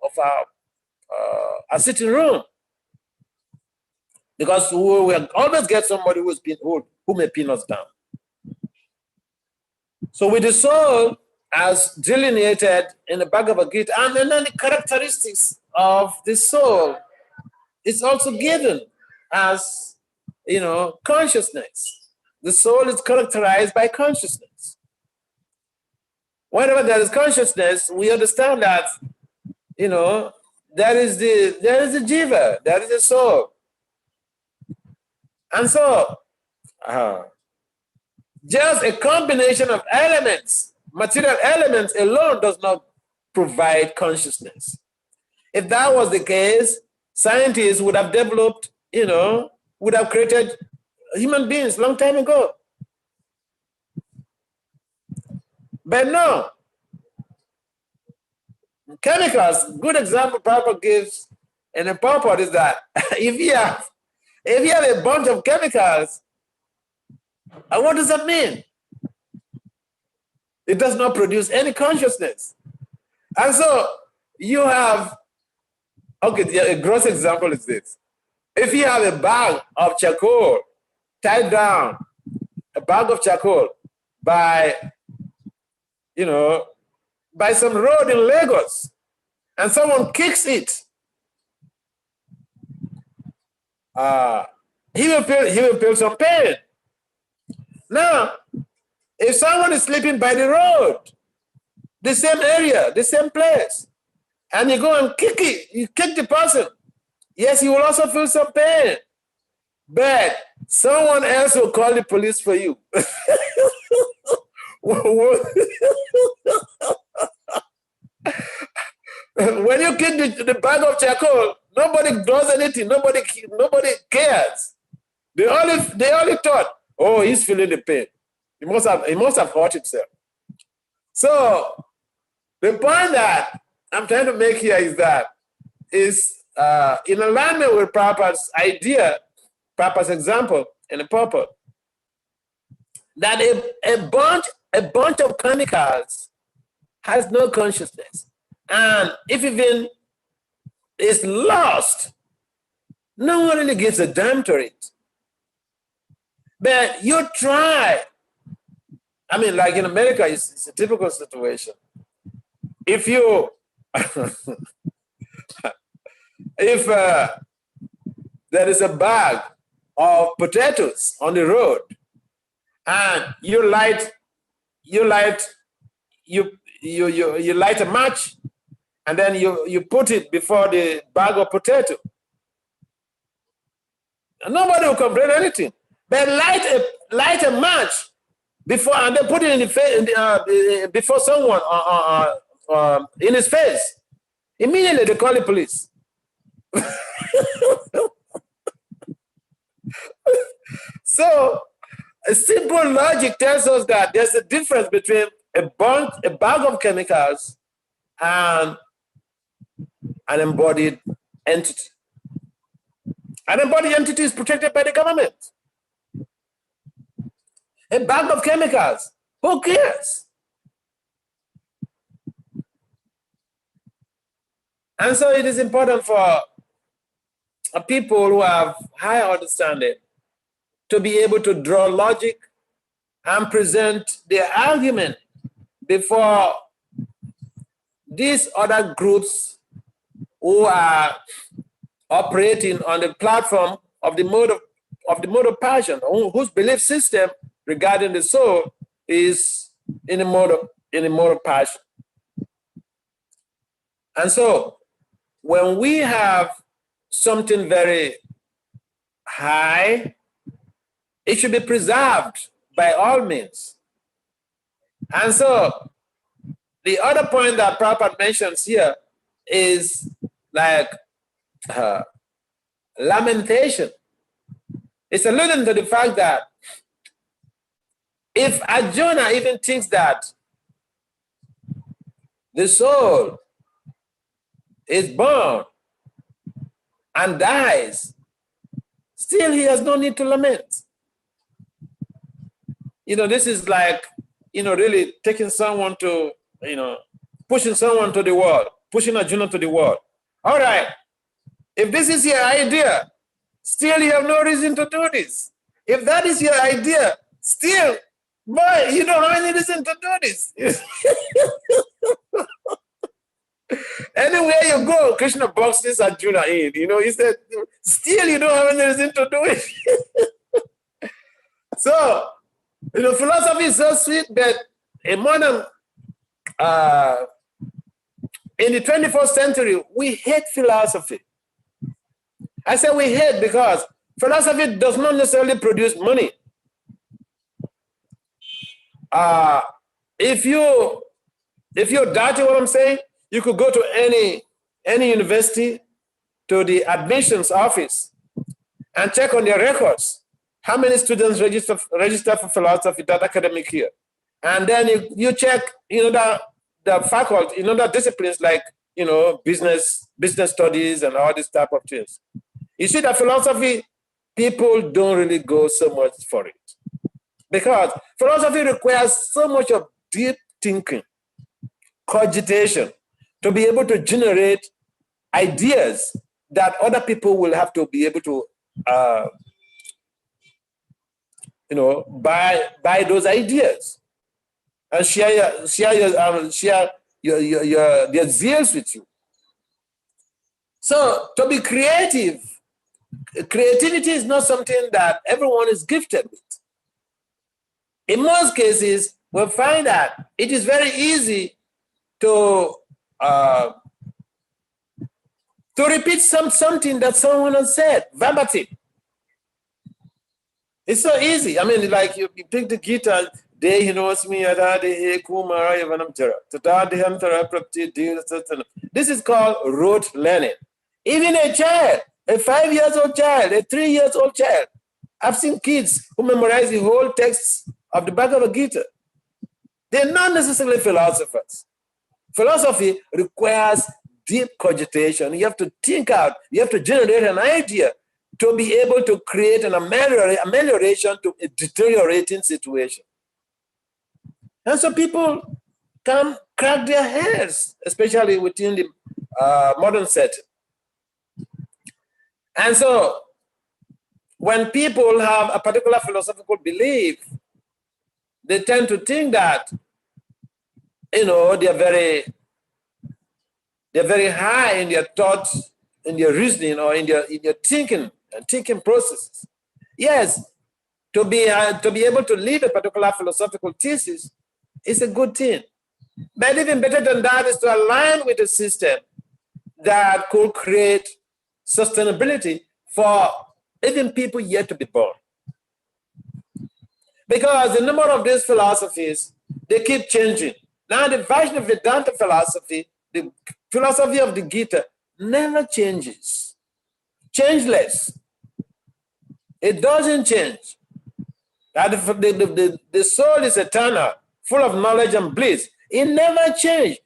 of our sitting room, because we will always get somebody who may pin us down. So with the soul as delineated in the Bhagavad Gita, and then the characteristics of the soul is also given as, consciousness. The soul is characterized by consciousness. Whenever there is consciousness, we understand that, there is the jiva, there is the soul. And so, just a combination of elements, material elements alone does not provide consciousness. If that was the case, scientists would have developed, would have created human beings long time ago. But no. Chemicals, good example Papa gives in the purport is that if you have a bunch of chemicals, what does that mean? It does not produce any consciousness. And so you have, a gross example is this. If you have a bag of charcoal tied down, a bag of charcoal by some road in Lagos, and someone kicks it, he will feel some pain. Now, if someone is sleeping by the road, the same area, the same place, and you go and kick it, you kick the person, yes, he will also feel some pain. But someone else will call the police for you. When you kick the bag of charcoal, nobody does anything. Nobody cares. They only thought, oh, he's feeling the pain. He must have hurt himself. So the point that I'm trying to make here is that in alignment with Prabhupada's idea, Prabhupada's example in the purport, that a bunch of chemicals has no consciousness. And if even it's lost, no one really gives a damn to it. But you try. I mean, like in America, it's a typical situation. If you, if there is a bag of potatoes on the road, and you light a match, and then you put it before the bag of potato. And nobody will complain anything. But light a match before, and then put it in the face before someone in his face. Immediately they call the police. So a simple logic tells us that there's a difference between a bag of chemicals and an embodied entity. An embodied entity is protected by the government. A bag of chemicals, who cares? And so it is important for people who have high understanding to be able to draw logic and present their argument before these other groups who are operating on the platform of the mode of passion, whose belief system regarding the soul is in the mode of passion. And so when we have something very high, it should be preserved by all means. And so the other point that Prabhupada mentions here is like lamentation. It's alluding to the fact that if Arjuna even thinks that the soul is born and dies, still he has no need to lament. This is like, really taking someone to, pushing someone to the wall. pushing Arjuna to the wall. All right, if this is your idea, still you have no reason to do this. If that is your idea, still, boy, you don't have any reason to do this. Anywhere you go, Krishna boxes Arjuna in. He said, still you don't have any reason to do it. So, philosophy is so sweet that in modern, in the 21st century, we hate philosophy. I say we hate because philosophy does not necessarily produce money. If you doubt what I'm saying, you could go to any university, to the admissions office, and check on their records. How many students register for philosophy that academic year? And then you check, the faculty, the disciplines like, business studies and all this type of things. You see that philosophy, people don't really go so much for it. Because philosophy requires so much of deep thinking, cogitation, to be able to generate ideas that other people will have to be able to, buy those ideas and share their zeals with you. So to be creative, creativity is not something that everyone is gifted with. In most cases, we'll find that it is very easy to repeat something that someone has said verbatim. It's so easy. I mean, like you pick the guitar, this is called rote learning. Even a child, a 5-year-old child, a 3-year-old child. I've seen kids who memorize the whole text of the Bhagavad Gita. They're not necessarily philosophers. Philosophy requires deep cogitation. You have to think out, you have to generate an idea to be able to create an amelioration to a deteriorating situation. And so people can crack their heads, especially within the modern setting. And so when people have a particular philosophical belief, they tend to think that, they're very high in their thoughts, in their reasoning, or in their thinking and thinking processes. Yes, to be able to lead a particular philosophical thesis is a good thing. But even better than that is to align with a system that could create sustainability for even people yet to be born. Because the number of these philosophies, they keep changing. Now the Vaishnava Vedanta philosophy, the philosophy of the Gita, never changes. Changeless. It doesn't change. The soul is eternal, full of knowledge and bliss. It never changed.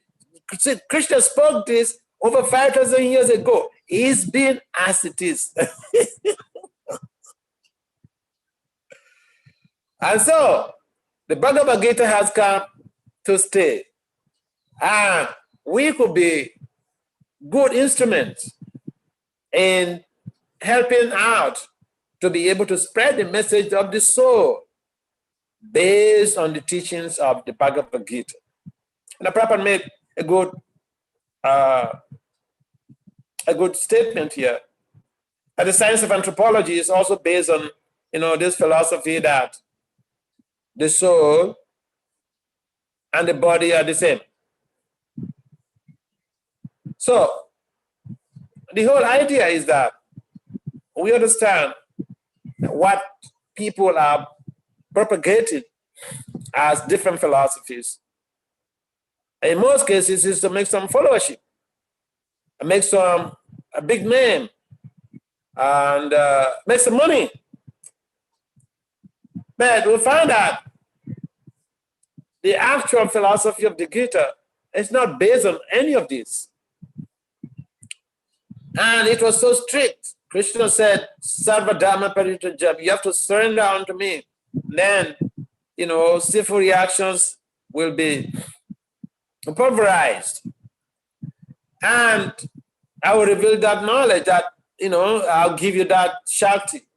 Krishna spoke this over 5,000 years ago. It's been as it is. And so, the Bhagavad Gita has come to stay. And we could be good instruments in helping out to be able to spread the message of the soul based on the teachings of the Bhagavad Gita. And Prabhupada made a good statement here. And the science of anthropology is also based on, this philosophy that the soul and the body are the same. So the whole idea is that we understand what people are propagating as different philosophies. In most cases, is to make some followership, make a big name, and make some money. But we find that the actual philosophy of the Gita is not based on any of this. And it was so strict. Krishna said, Sarva Dharma Parityajam, you have to surrender unto me. Then, sinful reactions will be pulverized. And I will reveal that knowledge, that, I'll give you that Shakti.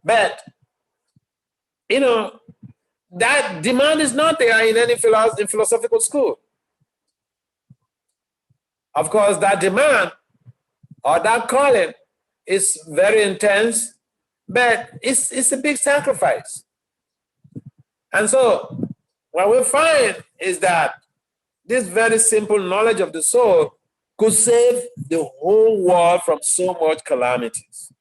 But, that demand is not there in any philosophical school. Of course, that demand or that calling is very intense, but it's a big sacrifice. And so what we find is that this very simple knowledge of the soul could save the whole world from so much calamities.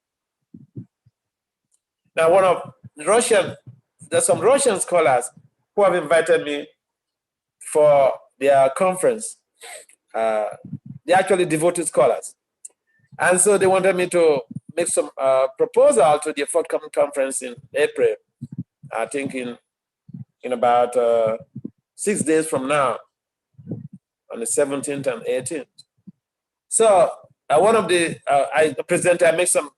Now, there's some Russian scholars who have invited me for their conference. They're actually devoted scholars. And so they wanted me to make some proposal to the forthcoming conference in April, I think in about 6 days from now, on the 17th and 18th. So I make some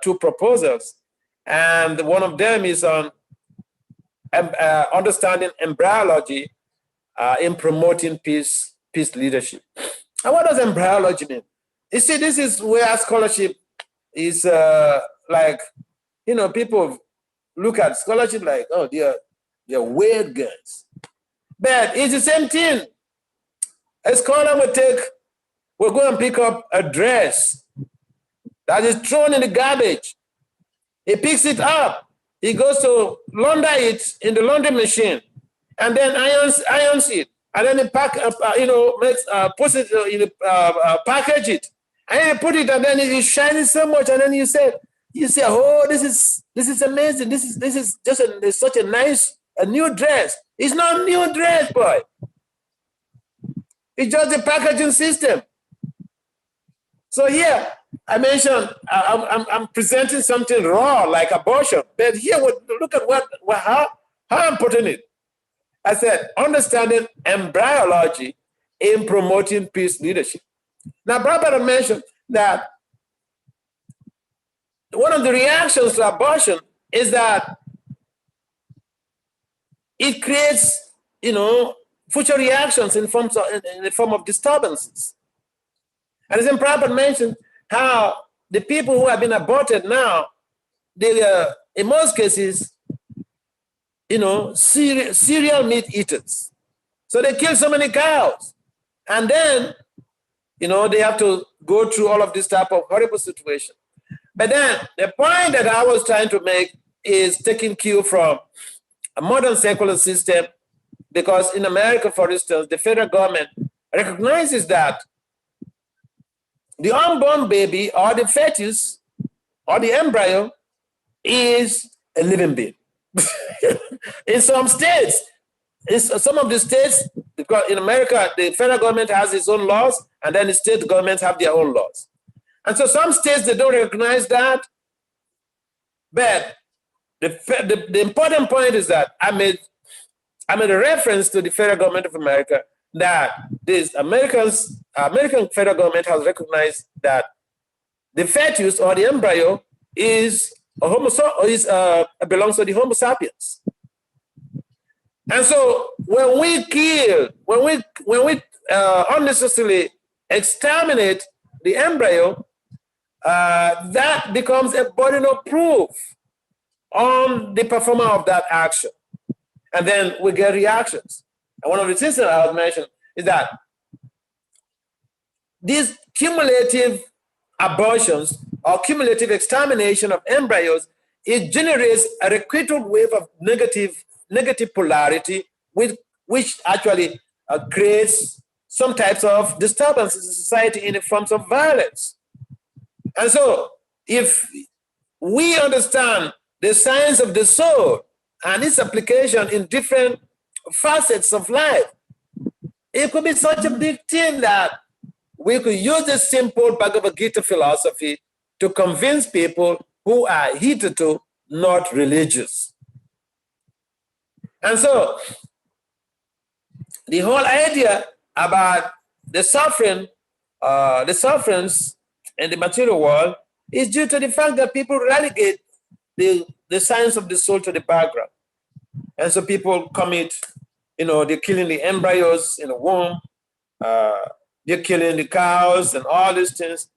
2 proposals, and one of them is on understanding embryology in promoting peace leadership. And what does embryology mean? You see, this is where scholarship is people look at scholarship like, oh, they're weird guys. But it's the same thing. A scholar will go and pick up a dress that is thrown in the garbage. He picks it up. He goes to launder it in the laundry machine, and then irons it, and then he puts it package it, and then he put it, and then it shines so much, and then you say, oh, this is amazing. This is just such a nice new dress. It's not a new dress, boy. It's just a packaging system. So here, I mentioned I'm presenting something raw like abortion, but here look at how I'm putting it. I said understanding embryology in promoting peace leadership. Now, Prabhupada mentioned that one of the reactions to abortion is that it creates, future reactions in the form of disturbances. And as Prabhupada mentioned, how the people who have been aborted now, they are, in most cases, serial meat eaters. So they kill so many cows. And then, they have to go through all of this type of horrible situation. But then the point that I was trying to make is taking cue from a modern secular system, because in America, for instance, the federal government recognizes that the unborn baby or the fetus or the embryo is a living being. In some states, some of the states, because in America, the federal government has its own laws, and then the state governments have their own laws. And so some states, they don't recognize that. But the important point is that I made a reference to the federal government of America, that this American federal government has recognized that the fetus or the embryo is belongs to the Homo sapiens. And so when we unnecessarily exterminate the embryo, that becomes a burden of proof on the performer of that action. And then we get reactions. And one of the things that I was mentioning is that these cumulative abortions or cumulative extermination of embryos, it generates a recurrent wave of negative polarity, which actually creates some types of disturbances in society in the forms of violence. And so if we understand the science of the soul and its application in different facets of life, it could be such a big thing that we could use this simple Bhagavad Gita philosophy to convince people who are hitherto not religious. And so the whole idea about the sufferings in the material world is due to the fact that people relegate the science of the soul to the background. And so people commit they're killing the embryos in the womb. They're killing the cows and all these things.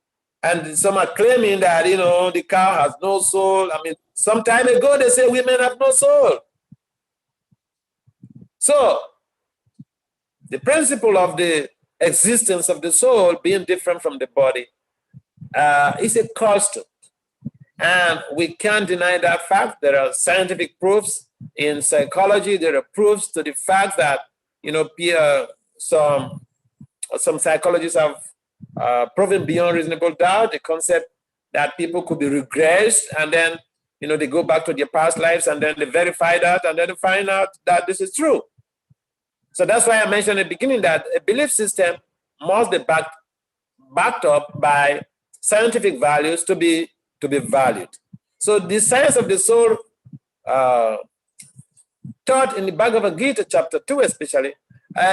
And some are claiming that, the cow has no soul. I mean, some time ago, they say women have no soul. So, the principle of the existence of the soul being different from the body is a constant. And we can't deny that fact. There are scientific proofs in psychology. There are proofs to the fact that, some psychologists have proven beyond reasonable doubt the concept that people could be regressed, and then, they go back to their past lives, and then they verify that, and then they find out that this is true. So that's why I mentioned at the beginning that a belief system must be backed up by scientific values to be valued. So the science of the soul taught in the Bhagavad Gita, chapter 2 especially,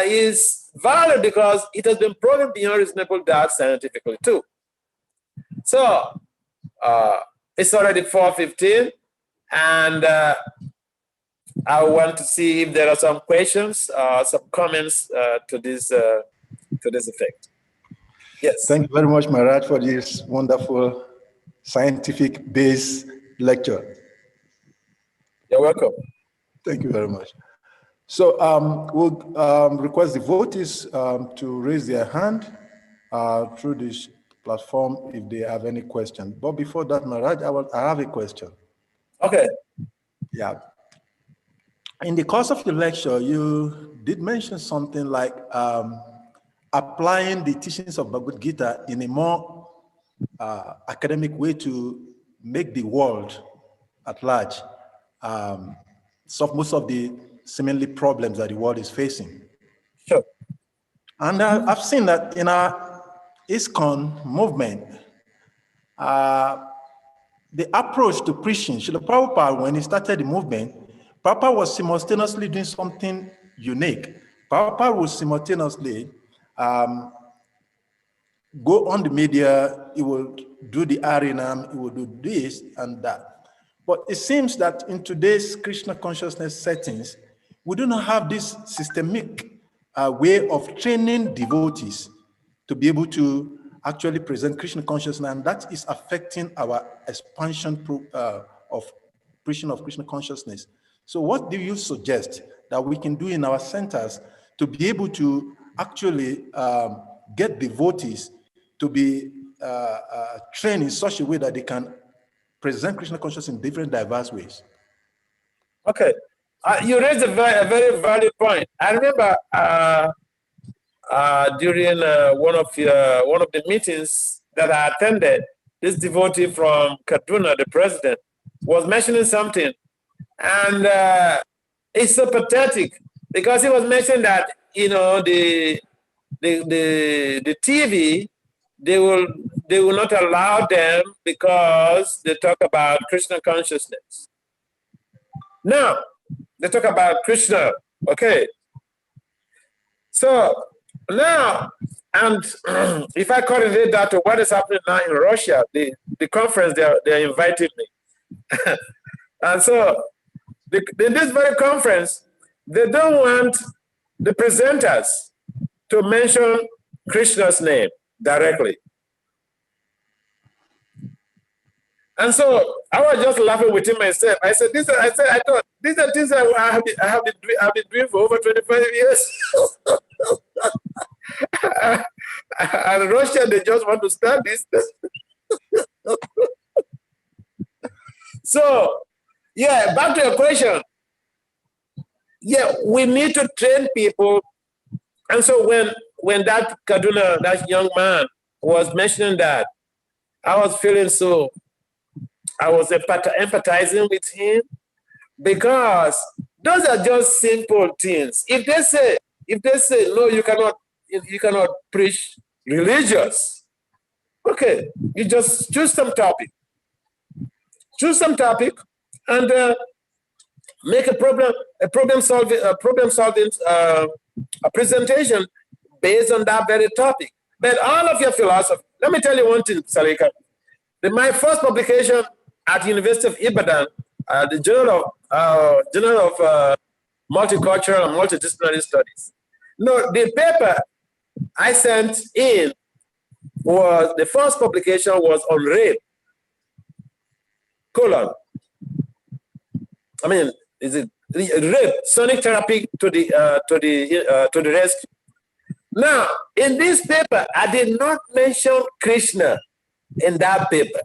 is valid because it has been proven beyond reasonable doubt scientifically too. So it's already 4:15, and I want to see if there are some questions, some comments to this effect. Yes. Thank you very much, Maharaj, for this wonderful scientific-based lecture. You're welcome. Thank you very much. So we'll request the votees to raise their hand through this platform if they have any question. But before that, Maharaj, I have a question. Okay. Yeah. In the course of your lecture, you did mention something like applying the teachings of Bhagavad Gita in a more academic way to make the world at large solve most of the seemingly problems that the world is facing. Sure. And I've seen that in our ISKCON movement, the approach to preaching, Srila Prabhupada, when he started the movement, Prabhupada was simultaneously doing something unique. Prabhupada would simultaneously go on the media, he will do the Harinam, he will do this and that. But it seems that in today's Krishna consciousness settings, we do not have this systemic way of training devotees to be able to actually present Krishna consciousness, and that is affecting our expansion of preaching of Krishna consciousness. So what do you suggest that we can do in our centers to be able to actually get devotees to be trained in such a way that they can present Krishna consciousness in different diverse ways? Okay. You raised a very valid point. I remember during one of the meetings that I attended, this devotee from Kaduna, the president, was mentioning something, and it's so pathetic because he was mentioning that the TV, they will not allow them because they talk about Krishna consciousness. Now, they talk about Krishna, okay? So now, and if I correlate that to what is happening now in Russia, the conference, they're inviting me. And so in this very conference, they don't want the presenters to mention Krishna's name directly. And so I was just laughing within myself. I said, these are things I have been doing for over 25 years. And Russia, they just want to start this. So, yeah, back to your question. Yeah, we need to train people. And so when that Kaduna, that young man was mentioning that, I was feeling so, I was empathizing with him, because those are just simple things. If they say no, you cannot preach religious, okay, you just choose some topic and make a problem solving presentation based on that very topic. But all of your philosophy, let me tell you one thing, Salika. My first publication at the University of Ibadan, the Journal of multicultural and multidisciplinary studies. No, the paper I sent in was, the first publication was on rape, I mean, is it rape, sonic therapy to the rescue. Now, in this paper, I did not mention Krishna in that paper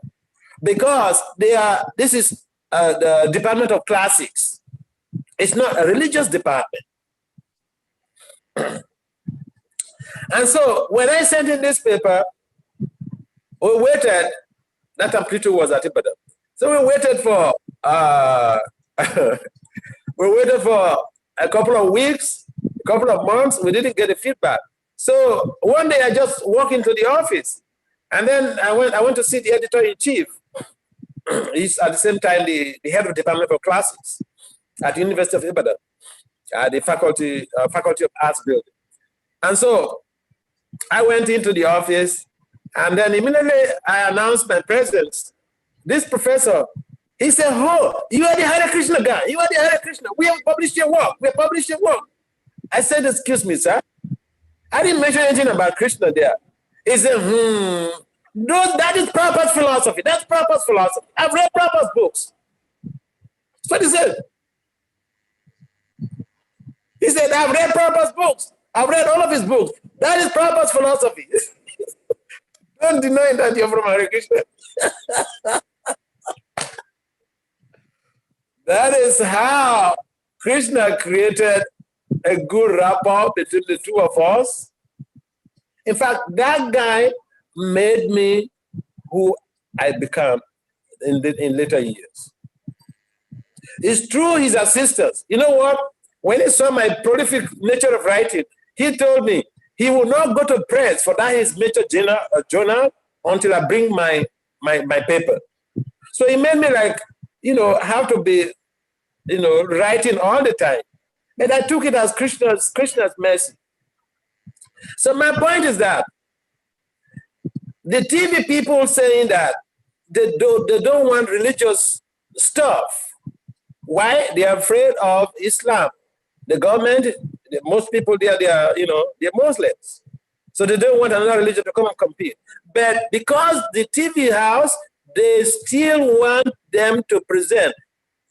because this is the Department of Classics. It's not a religious department. And so when I sent in this paper, we waited, that amplitude was at Ibadan. So we waited for a couple of weeks, a couple of months, we didn't get the feedback. So one day I just walked into the office and then I went to see the editor-in-chief. He's at the same time the head of the Department of Classics at the University of Ibadan, at the Faculty of Arts building. And so I went into the office and then immediately I announced my presence. This professor, he said, "Oh, you are the Hare Krishna guy. You are the Hare Krishna. We have published your work. We have published your work." I said, "Excuse me, sir. I didn't mention anything about Krishna there." He said, "No, that is Prabhupada's philosophy. That's Prabhupada's philosophy. I've read Prabhupada's books." That's what he said. He said, "I've read Prabhupada's books. I've read all of his books. That is Prabhupada's philosophy." Don't deny that you're from Hare Krishna. That is how Krishna created a good rapport between the two of us. In fact, that guy made me who I become in later years. It's true, his assistants. You know what? When he saw my prolific nature of writing, he told me he will not go to press for that his major journal until I bring my paper. So he made me have to be, writing all the time. And I took it as Krishna's mercy. So my point is that the TV people saying that they don't want religious stuff. Why? They are afraid of Islam. The government, most people there, they're Muslims. So they don't want another religion to come and compete. But because the TV house, they still want them to present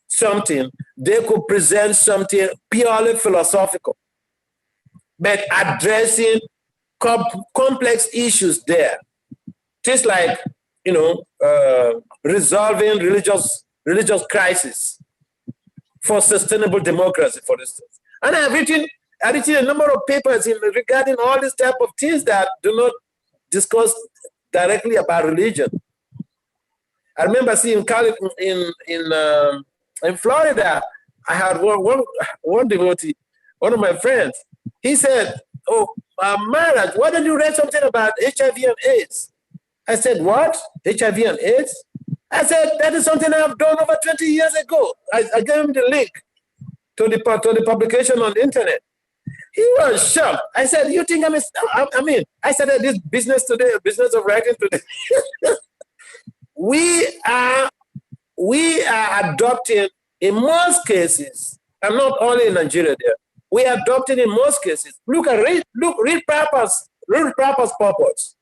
something. They could present something purely philosophical, but addressing complex issues there. Just like, resolving religious crisis for sustainable democracy, for instance. And I've written a number of papers regarding all these type of things that do not discuss directly about religion. I remember seeing in Florida, I had one devotee, one of my friends. He said, "Oh, Maharaj, why don't you write something about HIV and AIDS?" I said, "What? HIV and AIDS?" I said, "That is something I've done over 20 years ago." I gave him the link to the publication on the internet. He was shocked. I said, "You think I started this business today, a business of writing today." We are adopting, in most cases, and not only in Nigeria there, we are adopting in most cases. Read Prabhupada's purpose.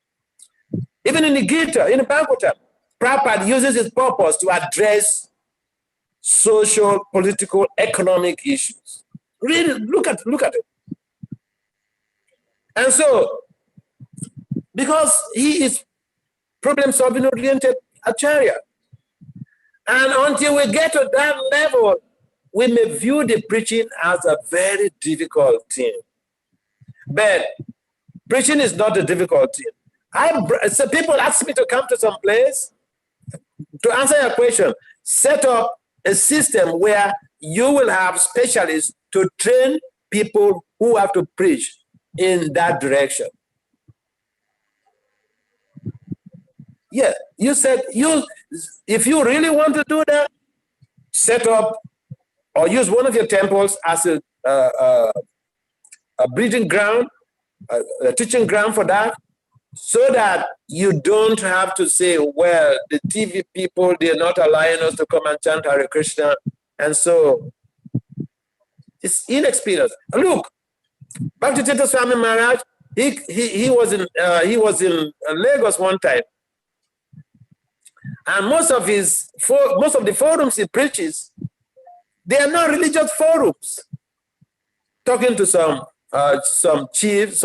Even in the Gita, in the Bhagavatam, Prabhupada uses his purpose to address social, political, economic issues. Read it, look at it. And so, because he is problem-solving oriented Acharya, and until we get to that level, we may view the preaching as a very difficult thing. But preaching is not a difficult thing. So people ask me to come to some place to answer your question, set up a system where you will have specialists to train people who have to preach in that direction. Yeah, you said if you really want to do that, set up or use one of your temples as a breeding ground, a teaching ground for that, so that you don't have to say, well, the TV people, they're not allowing us to come and chant Hare Krishna. And so is inexperienced. Look, Bhakti Swami Maharaj, he was in Lagos one time, and most of the forums he preaches, they are not religious forums. Talking to some chiefs,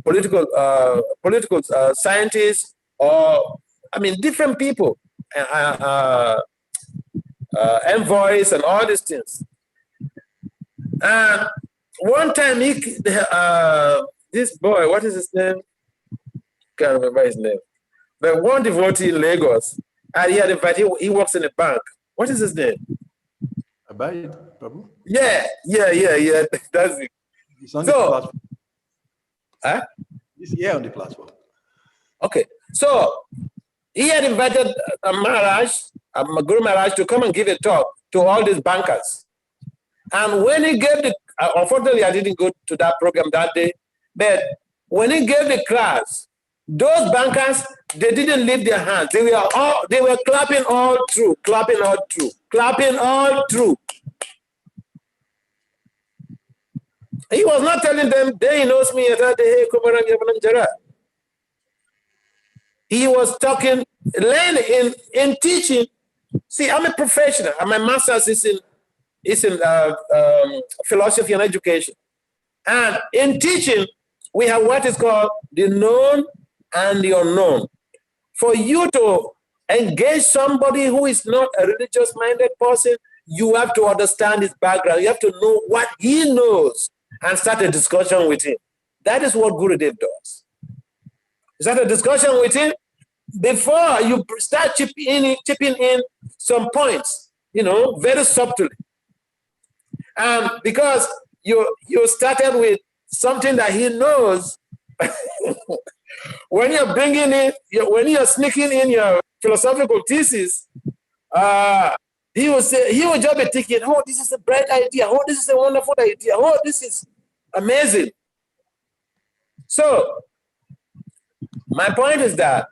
political scientists, or I mean different people, envoys and all these things. And one time this boy, what is his name? Can't remember his name. But one devotee in Lagos, and he had invited, he works in a bank. What is his name? Abide, Prabhu? Yeah. That's it. It's on the platform. Huh? It's here on the platform. Okay. So he had invited Guru Maharaj to come and give a talk to all these bankers. And when he gave the, unfortunately I didn't go to that program that day, but when he gave the class, those bankers, they didn't leave their hands. They were clapping all through. He was not telling them, they knows me. He was talking, learning, in teaching. See, I'm a professional. My master's is in philosophy and education. And in teaching, we have what is called the known and the unknown. For you to engage somebody who is not a religious-minded person, you have to understand his background. You have to know what he knows and start a discussion with him. That is what Gurudev does. Start a discussion with him before you start chipping in some points, very subtly. Because you started with something that he knows, when you're bringing in, when you're sneaking in your philosophical thesis, he will just be thinking, oh, this is a bright idea. Oh, this is a wonderful idea. Oh, this is amazing. So, my point is that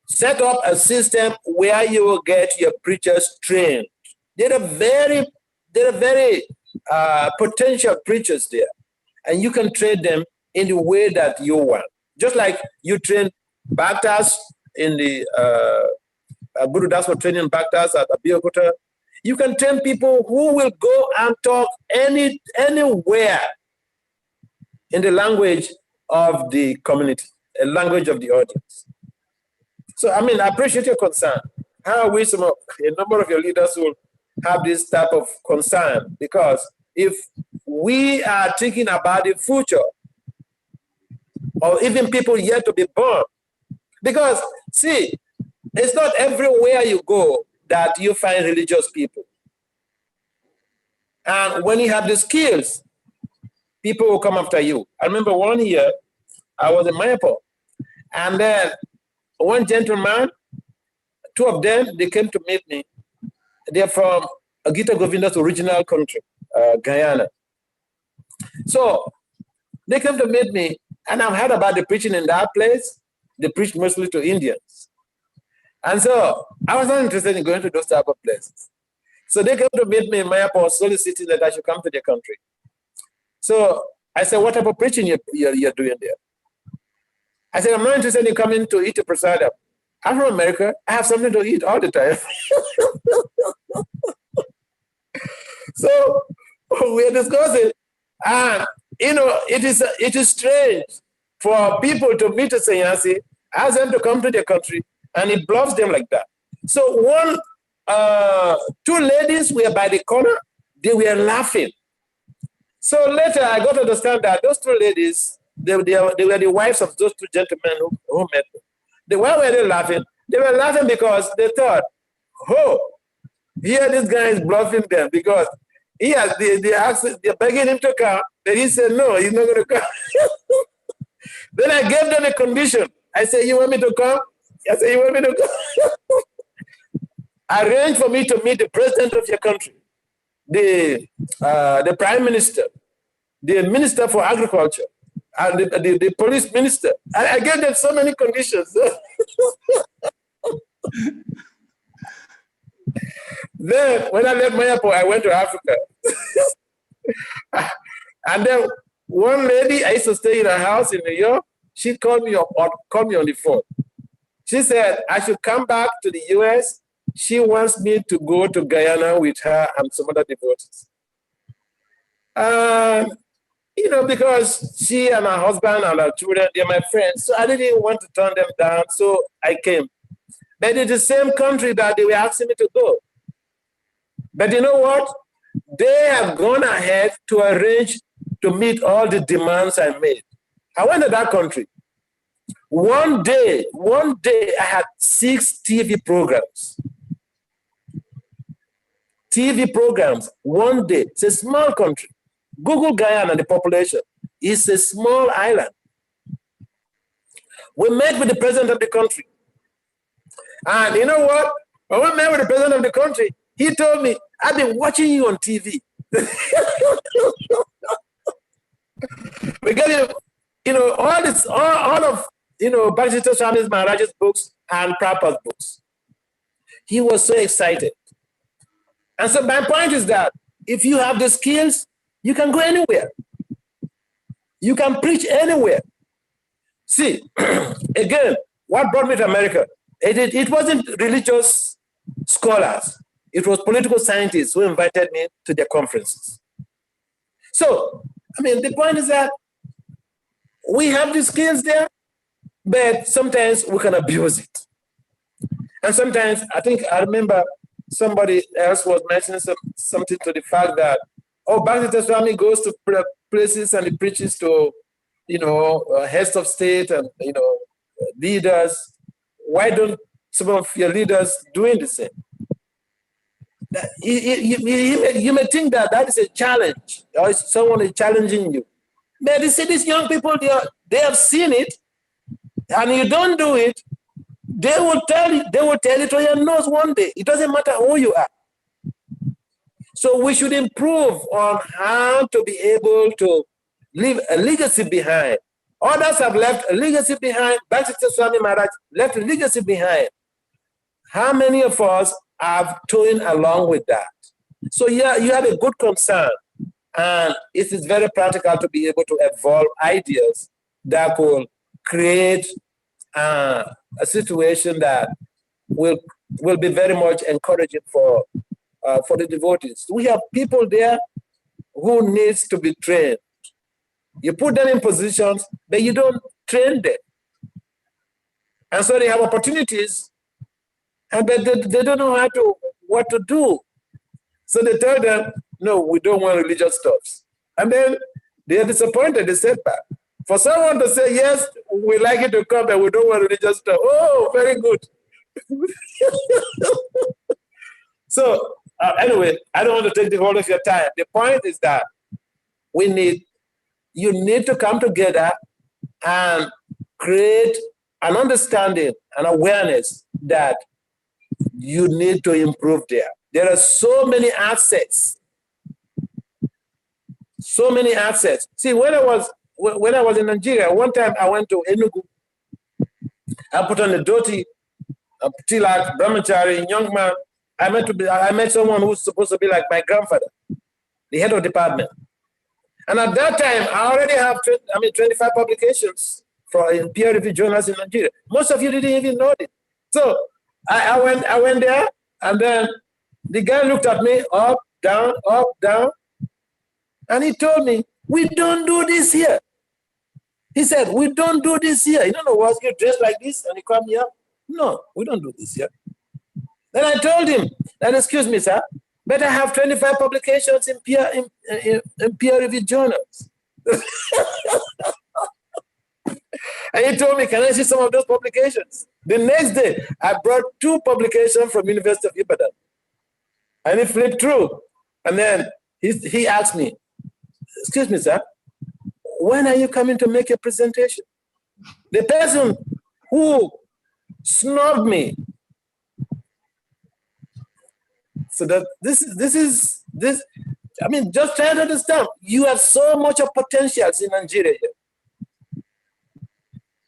set up a system where you will get your preachers trained. There are very potential preachers there, and you can train them in the way that you want. Just like you train Bhaktas in the Guru Das for training Bhaktas at B.Gita, you can train people who will go and talk anywhere in the language of the community, a language of the audience. So, I mean, I appreciate your concern. How I wish a number of your leaders will have this type of concern, because if we are thinking about the future, or even people yet to be born, because, see, it's not everywhere you go that you find religious people. And when you have the skills, people will come after you. I remember one year, I was in Mayapur, and then one gentleman, two of them, they came to meet me. They're from Gita Govinda's original country, Guyana. So they came to meet me, and I've heard about the preaching in that place. They preach mostly to Indians. And so I was not interested in going to those type of places. So they came to meet me in Mayapur, soliciting that I should come to their country. So I said, what type of preaching you're doing there? I said, I'm not interested in coming to eat a prasadam. I'm from America. I have something to eat all the time. So we're discussing, and it is strange for people to meet a sannyasi, ask them to come to their country, and it bluffs them like that. So two ladies were by the corner, they were laughing. So later I got to understand that those two ladies, they were the wives of those two gentlemen who met me. Why were they laughing? They were laughing because they thought, oh, here this guy is bluffing them, because they're begging him to come, but he said, no, he's not going to come. Then I gave them a condition. I said, you want me to come? I said, you want me to come? Arrange for me to meet the president of your country, the prime minister, the minister for agriculture, and the police minister. I gave them so many conditions. Then when I left my airport, I went to Africa. And then one lady, I used to stay in her house in New York, she called me on the phone. She said I should come back to the US. She wants me to go to Guyana with her and some other devotees. Because she and her husband and her children, they're my friends. So I didn't want to turn them down. So I came. But it's the same country that they were asking me to go. But you know what? They have gone ahead to arrange to meet all the demands I made. I went to that country. One day, I had 6 TV programs. TV programs, one day. It's a small country. Google Guyana, the population. It's a small island. We met with the president of the country. And you know what? When we met with the president of the country, he told me, I've been watching you on TV. Because, all of Bhakti Swami Maharaj's books and Prabhupada's books. He was so excited. And so my point is that if you have the skills, you can go anywhere. You can preach anywhere. See, again, what brought me to America? It wasn't religious scholars. It was political scientists who invited me to their conferences. So, the point is that we have the skills there, but sometimes we can abuse it. And sometimes, I remember somebody else was mentioning something to the fact that, Bhakti Swami goes to places and he preaches to, heads of state and, leaders. Why don't some of your leaders doing the same? You may think that is a challenge, or someone is challenging you. But you see, these young people, they have seen it, and you don't do it, they will tell it on your nose one day. It doesn't matter who you are. So we should improve on how to be able to leave a legacy behind. Others have left a legacy behind. Bhakti Swami Maharaj left a legacy behind. How many of us are towing along with that? So yeah, you have a good concern. And it is very practical to be able to evolve ideas that will create a situation that will be very much encouraging for the devotees. We have people there who needs to be trained. You put them in positions, but you don't train them. And so they have opportunities, but they don't know what to do. So they tell them, no, we don't want religious stuff. And then they are disappointed, they set back. For someone to say, yes, we like it to come, but we don't want religious stuff. Oh, very good. So anyway, I don't want to take the whole of your time. The point is that you need to come together and create an understanding and awareness that you need to improve there. There are so many assets. So many assets. See, when I was in Nigeria, one time I went to Enugu. I put on a dhoti, a tilak, brahmachari, young man. I met someone who's supposed to be like my grandfather, the head of department. And at that time, I already have 25 publications in peer-reviewed journals in Nigeria. Most of you didn't even know it. So I went there, and then the guy looked at me, up, down, and he told me, we don't do this here. He said, we don't do this here. You don't know what, you dress like this and you come here? No, we don't do this here. Then I told him, that, excuse me, sir, but I have 25 publications in peer-reviewed journals. And he told me, can I see some of those publications? The next day, I brought 2 publications from University of Ibadan. And he flipped through. And then he asked me, excuse me, sir, when are you coming to make a presentation? The person who snubbed me. So that this, just try to understand, you have so much of potentials in Nigeria.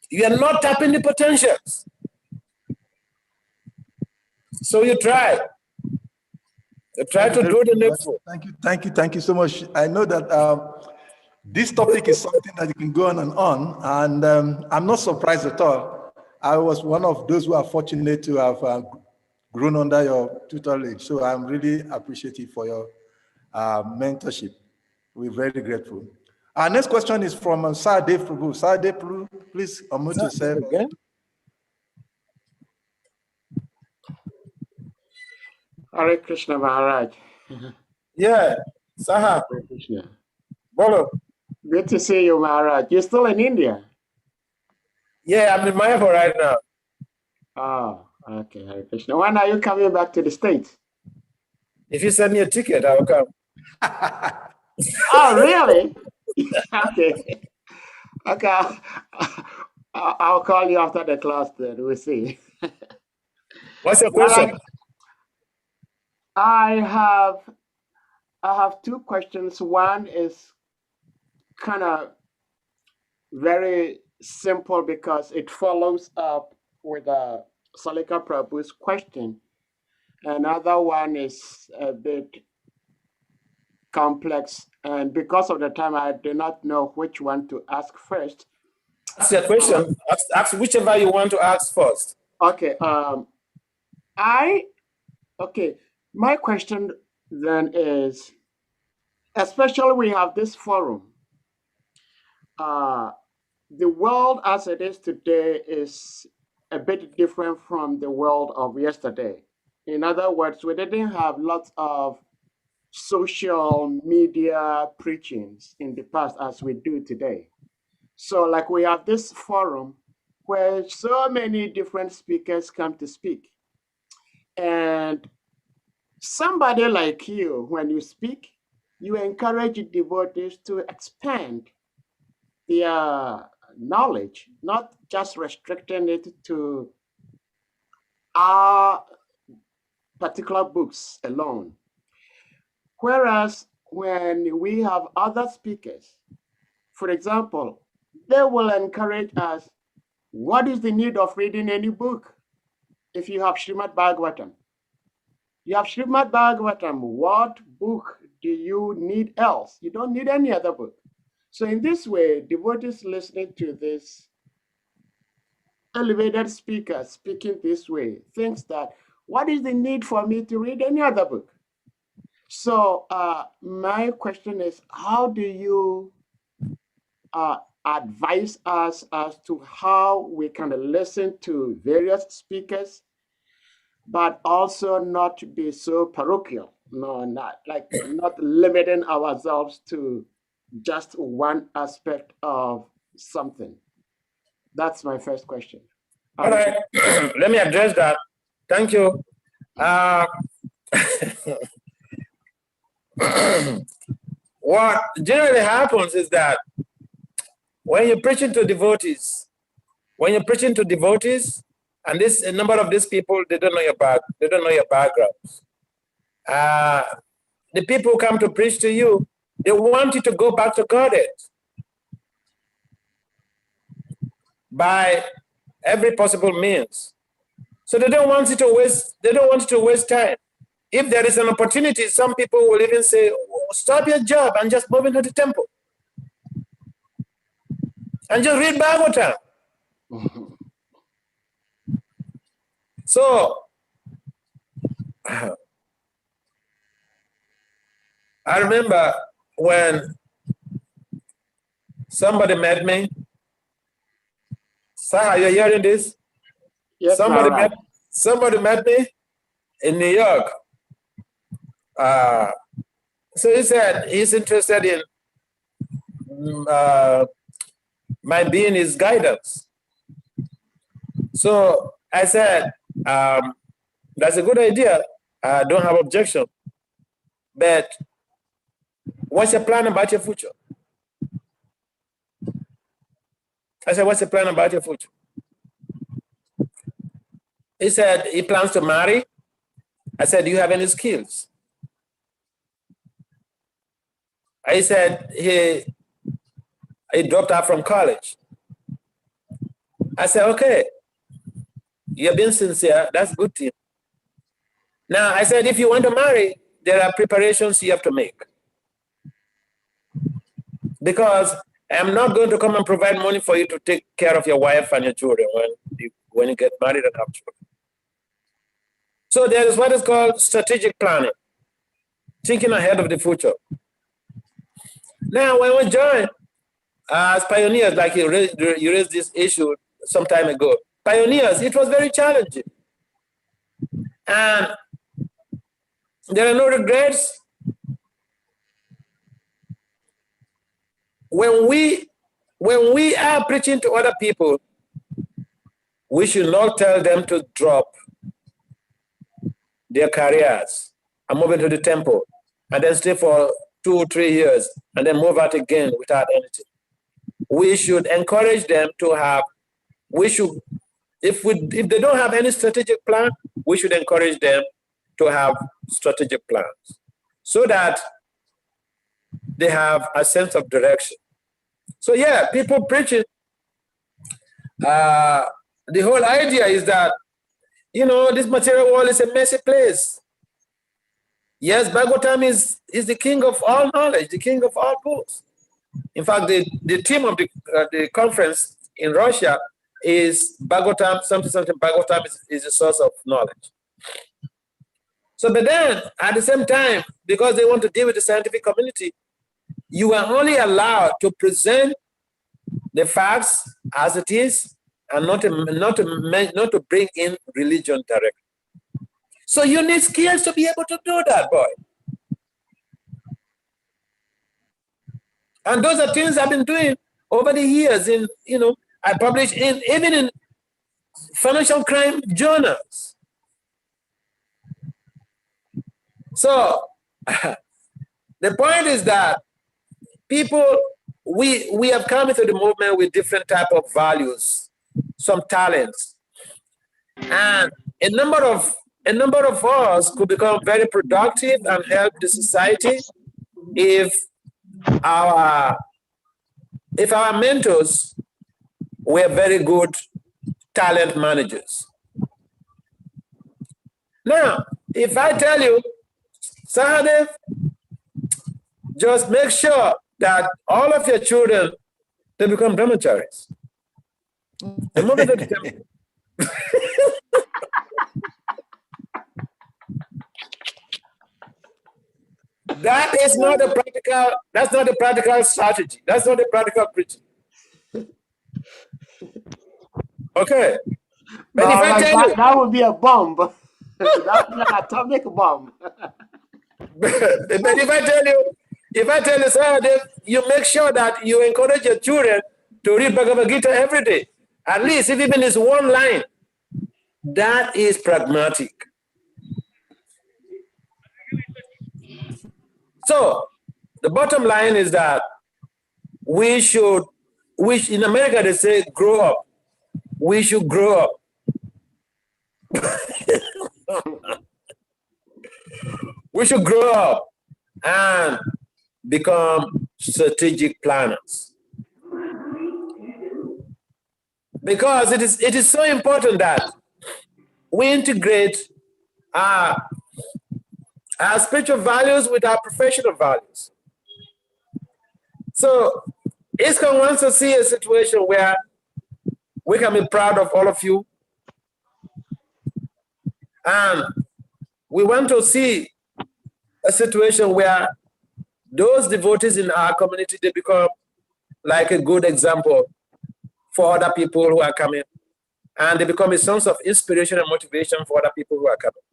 You are not tapping the potentials. So you try. Try to do the needful. Thank you so much. I know that this topic is something that you can go on, and I'm not surprised at all. I was one of those who are fortunate to have grown under your tutelage, so I'm really appreciative for your mentorship. We're very grateful. Our next question is from Sadev Prabhu. Sadev Prabhu, please unmute yourself. Again? Hare Krishna Maharaj. Yeah, Saha. Hare Krishna. Bolo. Good to see you, Maharaj. You're still in India? Yeah, I'm in Mayapur right now. Oh, okay, Hare Krishna. When are you coming back to the States? If you send me a ticket, I'll come. Oh, really? Okay. Okay. I'll call you after the class then. We'll see. What's your question? I have two questions. One is kind of very simple because it follows up with Salika Prabhu's question. Another one is a bit complex, and because of the time, I do not know which one to ask first. Ask your question. Ask whichever you want to ask first. Okay. My question then is, especially we have this forum. The world as it is today is a bit different from the world of yesterday. In other words, we didn't have lots of social media preachings in the past as we do today. So like we have this forum where so many different speakers come to speak. And somebody like you, when you speak, you encourage devotees to expand their knowledge, not just restricting it to our particular books alone. Whereas when we have other speakers, for example, they will encourage us, what is the need of reading any book? If you have Srimad Bhagavatam, you have Srimad Bhagavatam, what book do you need else? You don't need any other book. So in this way, devotees listening to this elevated speaker speaking this way thinks that, what is the need for me to read any other book? So my question is, how do you advise us as to how we can listen to various speakers, but also not be so parochial, not limiting ourselves to just one aspect of something? That's my first question. All right, let me address that. Thank you. What generally happens is that when you're preaching to devotees, and this a number of these people, they don't know your backgrounds. The people who come to preach to you, they want you to go back to Godhead by every possible means. So they don't want you to waste time. If there is an opportunity, some people will even say, oh, stop your job and just move into the temple and just read Bhagavatam. So I remember when somebody met me. Sarah, you're hearing this? Yes, somebody met me in New York. So he said he's interested in my being his guidance. So I said, that's a good idea. I don't have objection. But what's your plan about your future? I said, what's the plan about your future? He said he plans to marry. I said, do you have any skills? I said he dropped out from college. I said, okay, you're being sincere. That's good to you. Now, I said, if you want to marry, there are preparations you have to make. Because I'm not going to come and provide money for you to take care of your wife and your children when you get married and have children. So there is what is called strategic planning, thinking ahead of the future. Now, when we join as pioneers, like you raised this issue some time ago, pioneers, it was very challenging. And there are no regrets. When we are preaching to other people, we should not tell them to drop their careers and move into the temple and then stay for 2 or 3 years and then move out again without anything. We should encourage them to have, if they don't have any strategic plan, we should encourage them to have strategic plans so that they have a sense of direction. So yeah, people preaching, the whole idea is that, this material world is a messy place. Yes, Bhagavatam is the king of all knowledge, the king of all books. In fact, the theme of the conference in Russia is Bhagavatam, something Bhagavatam is the source of knowledge. So, but then, at the same time, because they want to deal with the scientific community, you are only allowed to present the facts as it is and not to bring in religion directly. So you need skills to be able to do that, boy. And those are things I've been doing over the years. I publish even in financial crime journals. So the point is that people, we have come into the movement with different type of values, some talents, and a number of us could become very productive and help the society if our mentors were very good talent managers. Now, if I tell you, Sahadev, just make sure that all of your children, they become brahmacharis. The moment that that's not a practical strategy. That's not a practical preaching. Okay. But if I tell you, that would be a bomb. That would be an atomic bomb. but if I tell you, sir, you make sure that you encourage your children to read Bhagavad Gita every day, at least if even it's one line, that is pragmatic. So the bottom line is that we should, in America they say grow up. We should grow up. We should grow up and become strategic planners. Because it is so important that we integrate our spiritual values with our professional values. So ISKCON wants to see a situation where we can be proud of all of you. And we want to see a situation where those devotees in our community, they become like a good example for other people who are coming. And they become a source of inspiration and motivation for other people who are coming.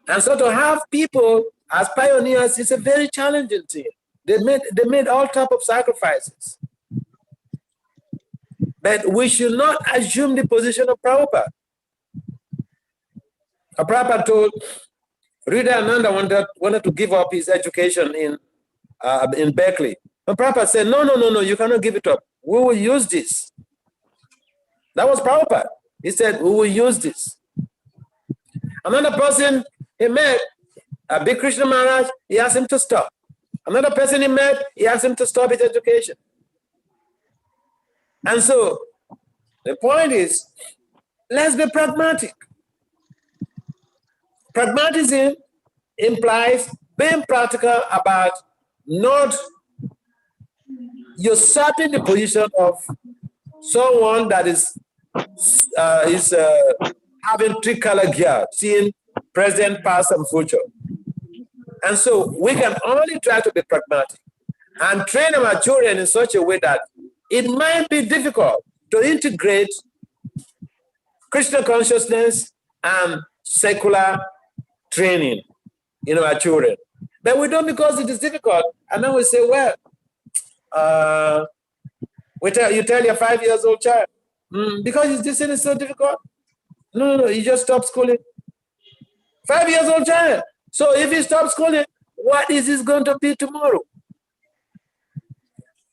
And so to have people as pioneers is a very challenging thing. They made all types of sacrifices. But we should not assume the position of Prabhupada. Prabhupada told Rida Ananda wanted to give up his education in Berkeley. But Prabhupada said, no, you cannot give it up. We will use this. That was Prabhupada. He said, we will use this. Another person he met, a big Krishna Maharaj, he asked him to stop. Another person he met, he asked him to stop his education. And so, the point is, let's be pragmatic. Pragmatism implies being practical about not usurping the position of someone that is having three-color gear, seeing present, past, and future. And so we can only try to be pragmatic and train our children in such a way that it might be difficult to integrate Krishna consciousness and secular training in our children. But we don't because it is difficult. And then we say, well, you tell your 5-year-old child, because this thing is so difficult. No, you just stop schooling. 5-year-old child. So if he stops schooling, what is this going to be tomorrow?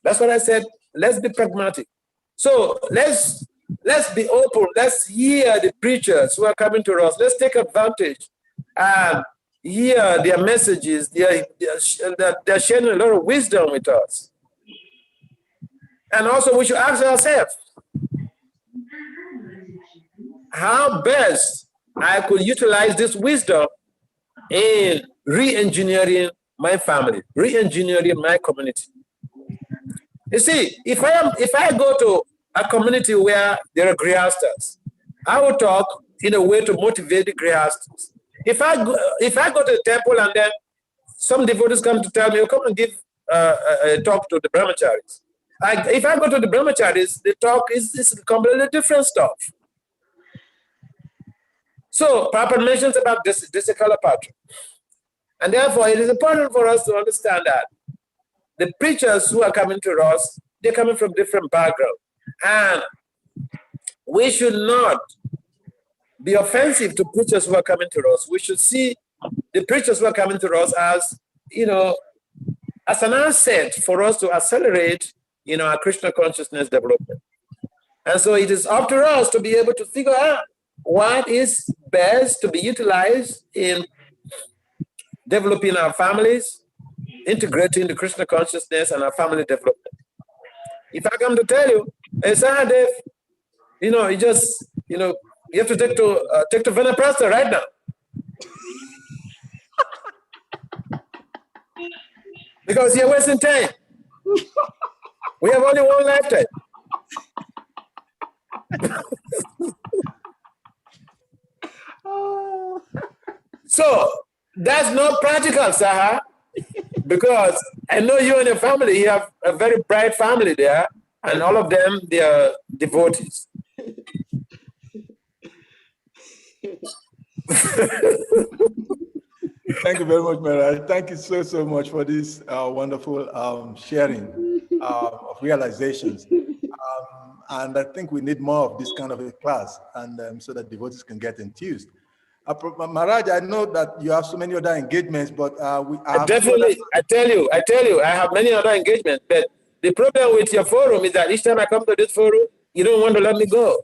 That's what I said. Let's be pragmatic. So let's be open. Let's hear the preachers who are coming to us. Let's take advantage and hear their messages. They're sharing a lot of wisdom with us. And also we should ask ourselves, how best I could utilize this wisdom in re-engineering my family, re-engineering my community. You see, if I go to a community where there are grihastas, I will talk in a way to motivate the grihastas. If I go to the temple and then some devotees come to tell me, oh, come and give a talk to the brahmacharis. If I go to the brahmacharis, the talk is completely different stuff. So, Prabhupada mentions about this Kalapatra. And therefore, it is important for us to understand that the preachers who are coming to us, they're coming from different backgrounds. And we should not be offensive to preachers who are coming to us. We should see the preachers who are coming to us as, as an asset for us to accelerate, our Krishna consciousness development. And so it is up to us to be able to figure out what is best to be utilized in developing our families, integrating the Krishna consciousness and our family development. If I come to tell you, hey, Sahadev, you have to take to Venaprastha right now. Because you're wasting time. We have only one lifetime. So that's not practical, Saha, because I know you and your family, you have a very bright family there, and all of them, they are devotees. Thank you very much, Maharaj. Thank you so much for this wonderful sharing of realizations. And I think we need more of this kind of a class, and so that devotees can get enthused. Maharaj, I know that you have so many other engagements, but definitely, I tell you, I have many other engagements. But the problem with your forum is that each time I come to this forum, you don't want to let me go.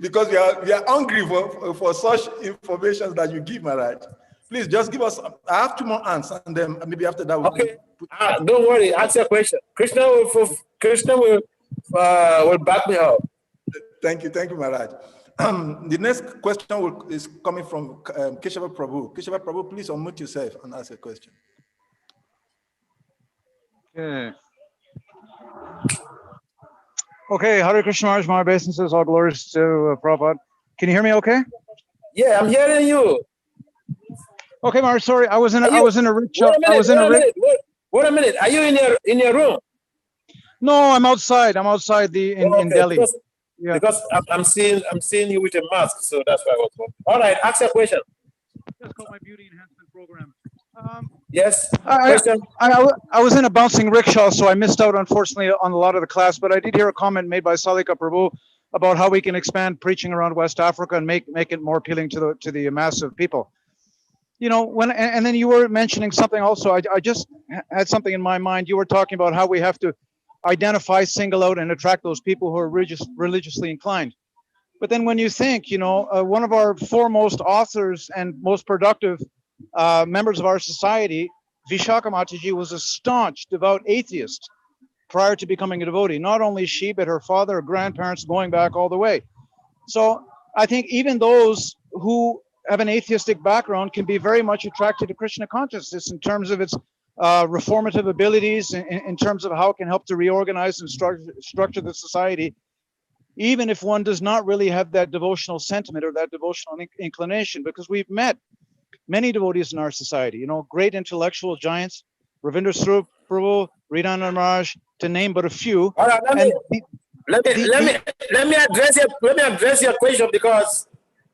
Because we are hungry for such information that you give, Maharaj. Please just give us. I have 2 more hands, and then maybe after that we'll okay. Don't worry. Ask your question. Krishna will back me up. Thank you, Maharaj. The next question is coming from Keshava Prabhu. Keshava Prabhu, please unmute yourself and ask a question. Okay, Hare Krishna Maharaj, my obeisances, all glories to Prabhupada. Can you hear me okay? Yeah, I'm hearing you. Okay, Maharaj, sorry, I was in a rickshaw. Wait a minute. Are you in your room? No, I'm outside. I'm outside in Delhi. Because I'm seeing you with a mask, so that's why I was wondering. All right, ask your question. That's called my beauty enhancement program. Yes. I was in a bouncing rickshaw, so I missed out, unfortunately, on a lot of the class. But I did hear a comment made by Salika Prabhu about how we can expand preaching around West Africa and make it more appealing to the mass of people. And then you were mentioning something also. I just had something in my mind. You were talking about how we have to identify, single out, and attract those people who are religiously inclined. But then when you think, one of our foremost authors and most productive members of our society, Vishaka Mataji, was a staunch, devout atheist prior to becoming a devotee. Not only she, but her father, her grandparents, going back all the way. So I think even those who have an atheistic background can be very much attracted to Krishna consciousness in terms of its reformative abilities, in terms of how it can help to reorganize and structure the society, even if one does not really have that devotional sentiment or that devotional inclination, because we've met many devotees in our society, you know, great intellectual giants, Ravindra Swarup Prabhu, Ridhana Maharaj, to name but a few. All right, let me address your question, because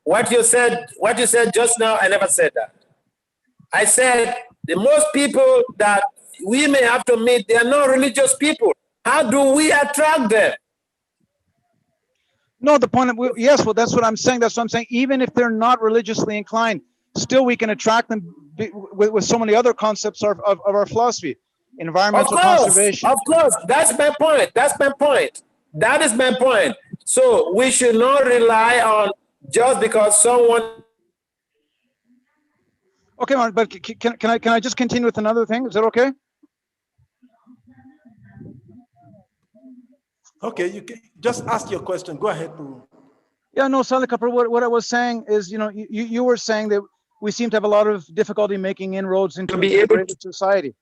what you said just now, I never said that. I said the most people that we may have to meet, they are not religious people. How do we attract them? No, the point of, yes, well, that's what I'm saying. That's what I'm saying. Even if they're not religiously inclined, still we can attract them with so many other concepts of our philosophy. Environmental conservation. Of course, that's my point. That is my point. So we should not rely on just because someone. Okay, Mark, but can I just continue with another thing? Is that okay? Okay, you can just ask your question. Go ahead, Prabhu. Yeah, no, Salika, what I was saying is, you know, you were saying that we seem to have a lot of difficulty making inroads into the integrated society.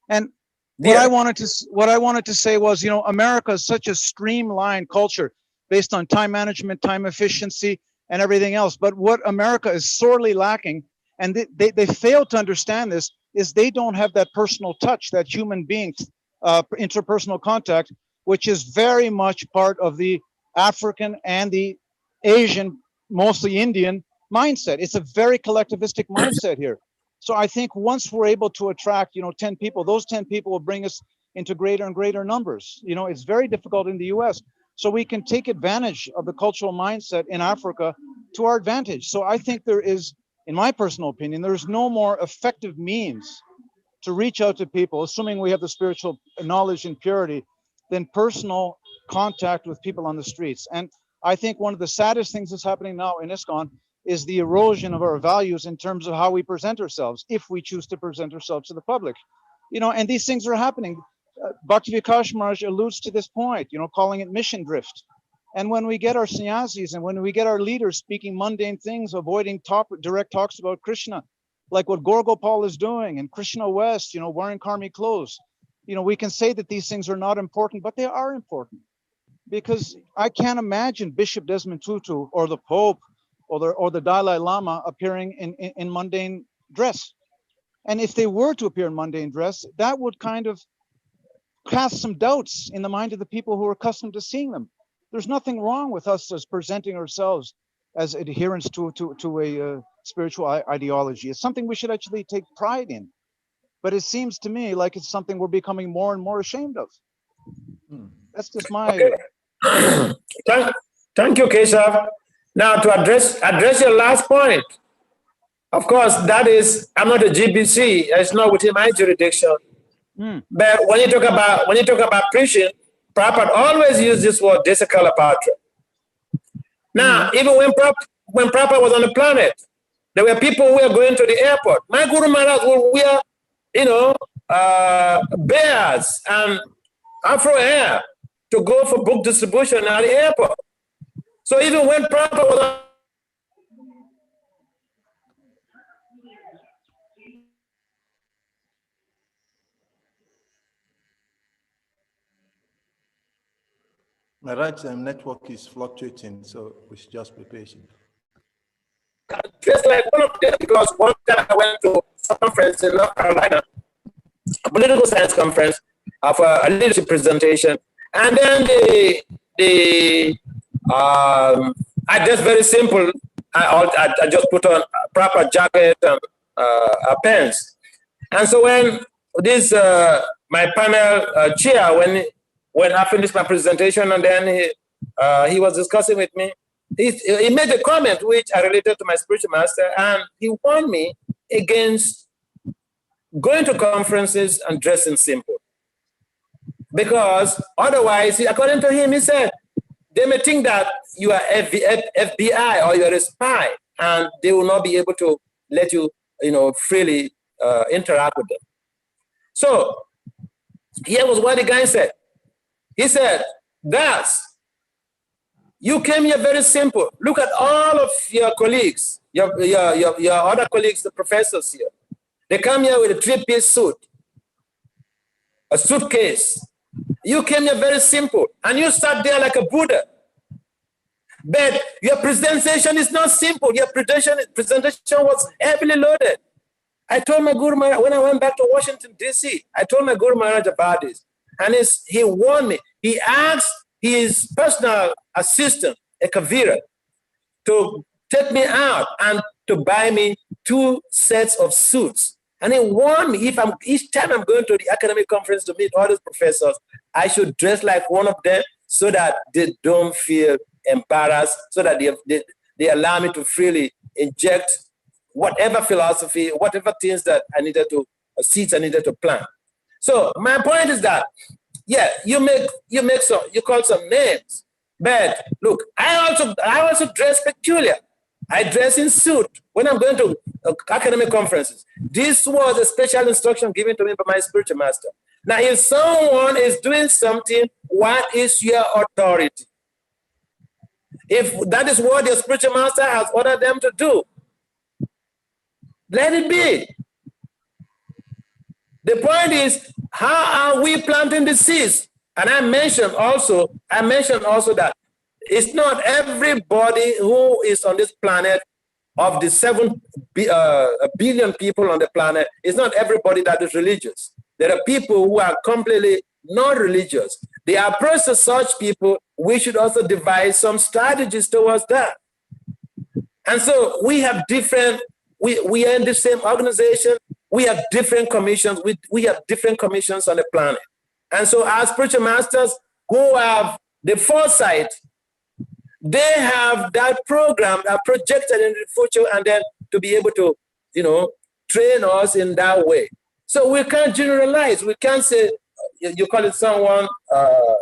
And what I wanted to say was, you know, America is such a streamlined culture based on time management, time efficiency, and everything else. But what America is sorely lacking, and they fail to understand this, is they don't have that personal touch, that human being interpersonal contact, which is very much part of the African and the Asian, mostly Indian mindset. It's a very collectivistic mindset here. So I think once we're able to attract, you know, 10 people, those 10 people will bring us into greater and greater numbers. You know, it's very difficult in the US. So we can take advantage of the cultural mindset in Africa to our advantage. So I think there is, in my personal opinion, there's no more effective means to reach out to people, assuming we have the spiritual knowledge and purity, than personal contact with people on the streets. And I think one of the saddest things that's happening now in ISKCON is the erosion of our values in terms of how we present ourselves, if we choose to present ourselves to the public. You know, and these things are happening. Bhakti Vikash Maharaj alludes to this point, you know, calling it mission drift. And when we get our sannyasis and when we get our leaders speaking mundane things, avoiding direct talks about Krishna, like what Gorgopal is doing, and Krishna West, you know, wearing karmi clothes, you know, we can say that these things are not important, but they are important. Because I can't imagine Bishop Desmond Tutu or the Pope or the Dalai Lama appearing in mundane dress. And if they were to appear in mundane dress, that would kind of cast some doubts in the mind of the people who are accustomed to seeing them. There's nothing wrong with us as presenting ourselves as adherents to a spiritual ideology. It's something we should actually take pride in. But it seems to me like it's something we're becoming more and more ashamed of. That's just my... Okay. Thank you, Keshav. Now, to address your last point, of course, that is, I'm not a GBC. It's not within my jurisdiction. But when you talk about preaching, Prabhupada always use this word Desakalapatra. Now, even when Prabhupada was on the planet, there were people who were going to the airport. My Guru Maharaj would wear, you know, bears and afro hair to go for book distribution at the airport. So even when Prabhupada was on Maharaj, network is fluctuating, so we should just be patient. Just like one of them, because one time I went to a conference in North Carolina, a political science conference, of a leadership presentation, and then I just very simple. I just put on a proper jacket and pants, and so when this my panel chair, when I finished my presentation, and then he was discussing with me, he made a comment which I related to my spiritual master, and he warned me against going to conferences and dressing simple. Because otherwise, according to him, he said, they may think that you are FBI or you're a spy, and they will not be able to let you, you know, freely interact with them. So here was what the guy said. He said, Das, you came here very simple. Look at all of your colleagues. your other colleagues, the professors here, they come here with a 3-piece suit, a suitcase. You came here very simple, and you sat there like a Buddha. But your presentation is not simple. Your presentation was heavily loaded. I told my Guru Maharaj, when I went back to Washington, D.C., I told my Guru Maharaj about this. And he warned me. He asked his personal assistant, a Kavira, to take me out and to buy me 2 sets of suits. And he warned me, each time I'm going to the academic conference to meet all those professors, I should dress like one of them so that they don't feel embarrassed, so that they allow me to freely inject whatever philosophy, whatever things that I needed to, seeds I needed to plant. So my point is that, yeah, you call some names, but look, I also dress peculiar. I dress in suit when I'm going to academic conferences. This was a special instruction given to me by my spiritual master. Now, if someone is doing something, what is your authority? If that is what your spiritual master has ordered them to do, let it be. The point is, how are we planting the seeds? And I mentioned also that it's not everybody who is on this planet, of the 7 billion people on the planet, it's not everybody that is religious. There are people who are completely not religious. The approach to such people, we should also devise some strategies towards that. And so we have different, we are in the same organization, we have different commissions, we have different commissions on the planet. And so our spiritual masters who have the foresight, they have that program that projected in the future, and then to be able to, train us in that way. So we can't generalize. We can't say, you call it someone, I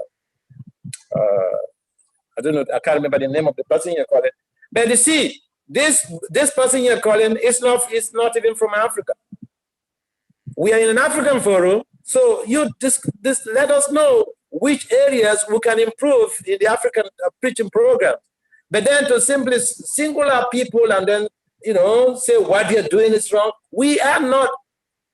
don't know, I can't remember the name of the person you call it. But you see, this person you're calling is not even from Africa. We are in an African forum, so you just let us know which areas we can improve in the African preaching program. But then to simply single out people and then, say what you're doing is wrong. We are not.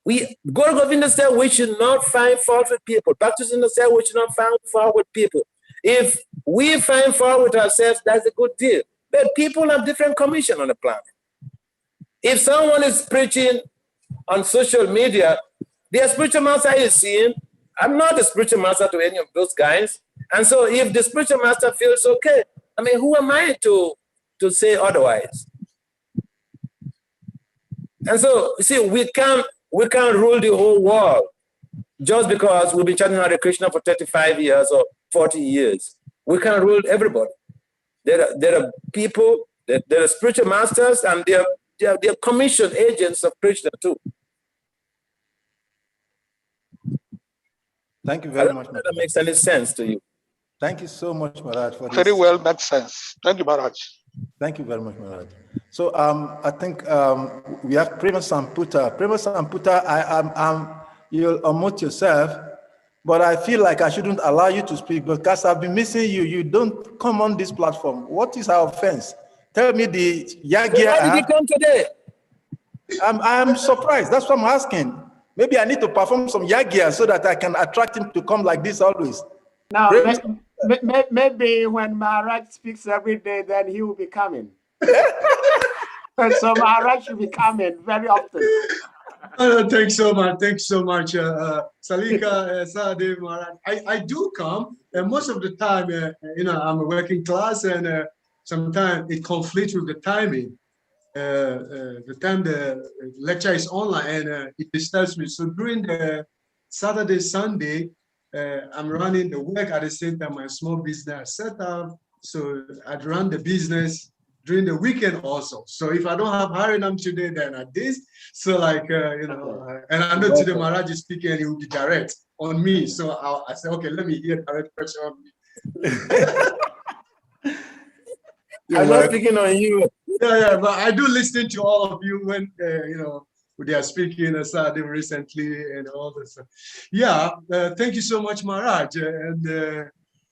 Guru Govinda said we should not find fault with people. Bhakti said we should not find fault with people. If we find fault with ourselves, that's a good deal. But people have different commission on the planet. If someone is preaching on social media, their spiritual master is seeing. I'm not a spiritual master to any of those guys. And so if the spiritual master feels okay, who am I to say otherwise? And so, see, we can't rule the whole world just because we've been chanting Hare Krishna for 35 years or 40 years. We can't rule everybody. There are people, there are spiritual masters, and they're commissioned agents of Krishna too. Thank you very much. I don't know if that makes any sense to you. Thank you so much, Maharaj, for this. Very well, makes sense. Thank you, Maharaj. Thank you very much, Maharaj. So I think we have Prema Samputa. Prema Samputa, you'll unmute yourself, but I feel like I shouldn't allow you to speak because I've been missing you. You don't come on this platform. What is our offense? Tell me the Yagia. So why did you come today? I'm surprised. That's what I'm asking. Maybe I need to perform some Yagia so that I can attract him to come like this always. Now, maybe when Maharaj speaks every day, then he will be coming. So Maharaj should be coming very often. Thanks so much. Thanks so much, Salika, Sadev, Maharaj. I do come, and most of the time, I'm a working class, and sometimes it conflicts with the timing. The time the lecture is online, and it disturbs me. So during the Saturday, Sunday, I'm running the work at the same time, my small business set up. So I'd run the business during the weekend also. So if I don't have Harinam today, then at this. So and I know today Maharaj is speaking and he will be direct on me. So I said, okay, let me hear direct question on me. I'm not speaking on you. Yeah, but I do listen to all of you when, they are speaking Saturday recently and all this. Yeah, thank you so much, Maharaj. And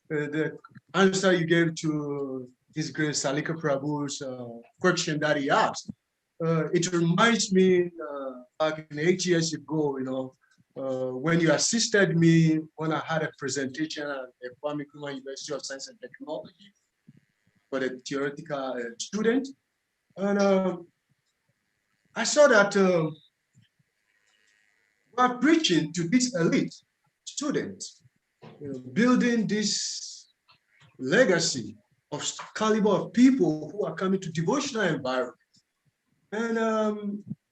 the answer you gave to His Grace Salika Prabhu's question that he asked. It reminds me back in 8 years ago, when you assisted me when I had a presentation at the Kwame Nkrumah University of Science and Technology for the theoretical student. And I saw that we are preaching to this elite students, building this legacy of caliber of people who are coming to devotional environment. And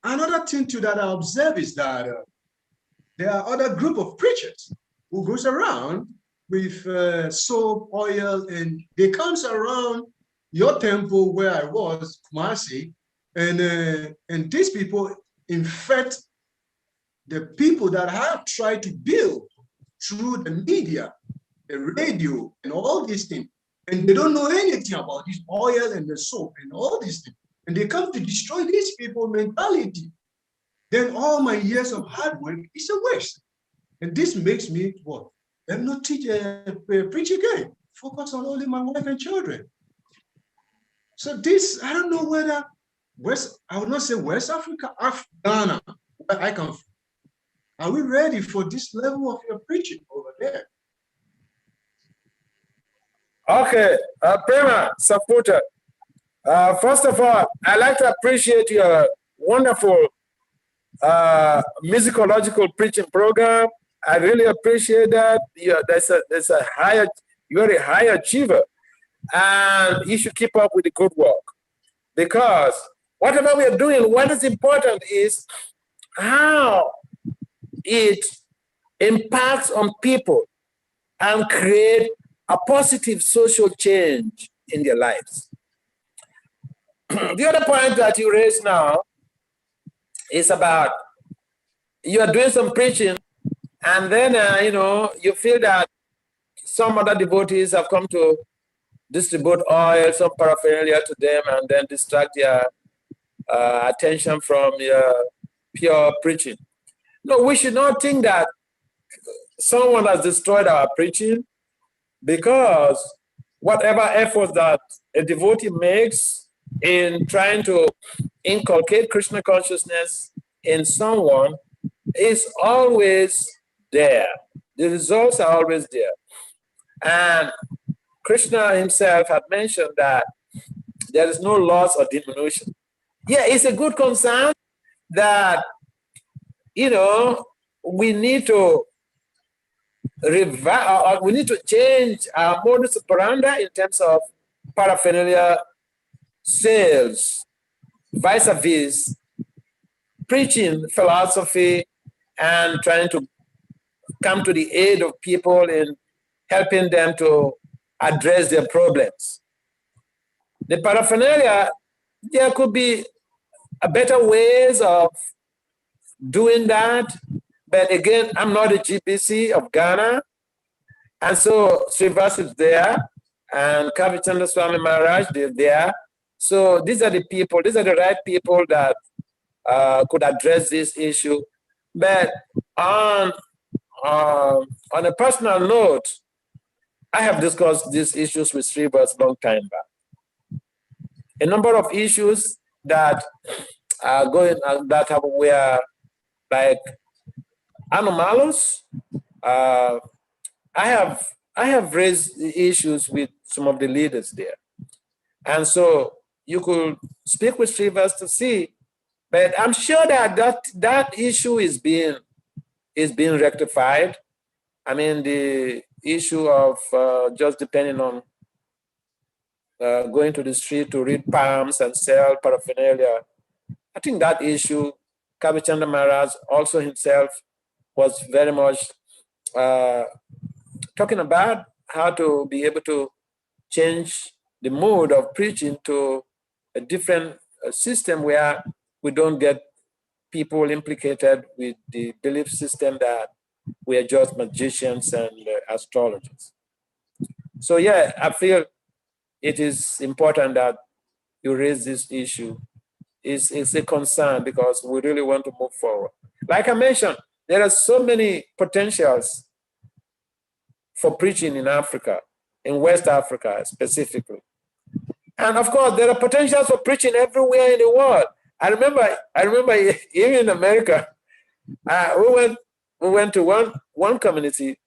another thing too that I observe is that there are other group of preachers who goes around with soap, oil, and they comes around your temple where I was, Kumasi, and these people infect the people that have tried to build through the media, the radio, and all these things. And they don't know anything about this oil and the soap and all these things. And they come to destroy these people's mentality. Then all my years of hard work is a waste. And this makes me what? I'm not teach preach again. Focus on only my wife and children. So this, I don't know whether I would not say West Africa, Ghana, where I come from. Are we ready for this level of your preaching over there? Okay, Prema, supporter. First of all, I'd like to appreciate your wonderful musicological preaching program. I really appreciate that. There's a higher, you're a high achiever, and you should keep up with the good work. Because whatever we are doing, what is important is how it impacts on people and create a positive social change in their lives. The other point that you raised now is about you are doing some preaching and then, you feel that some other devotees have come to distribute oil, some paraphernalia to them and then distract their attention from your pure preaching. No, we should not think that someone has destroyed our preaching, because whatever effort that a devotee makes in trying to inculcate Krishna consciousness in someone is always there. The results are always there. And Krishna himself had mentioned that there is no loss or diminution. Yeah, it's a good concern that, we need to we need to change our modus operandi in terms of paraphernalia sales, vis-a-vis preaching philosophy and trying to come to the aid of people in helping them to address their problems. The paraphernalia, there could be a better ways of doing that. But again, I'm not a GPC of Ghana. And so Srivas is there and Kavichandra Swami Maharaj, they're there. So these are the people, these are the right people that could address this issue. But on a personal note, I have discussed these issues with Srivas long time back. A number of issues that are going, that were like anomalous. I have raised the issues with some of the leaders there, and so you could speak with Srivas to see. But I'm sure that issue is being rectified. I mean, the issue of just depending on going to the street to read palms and sell paraphernalia. I think that issue, Kavichandra Maharaj also himself was very much talking about how to be able to change the mode of preaching to a different system where we don't get people implicated with the belief system that we are just magicians and astrologers. So yeah, I feel it is important that you raise this issue. It's a concern because we really want to move forward. Like I mentioned, there are so many potentials for preaching in Africa, in West Africa specifically. And of course, there are potentials for preaching everywhere in the world. I remember even in America, we went to one community,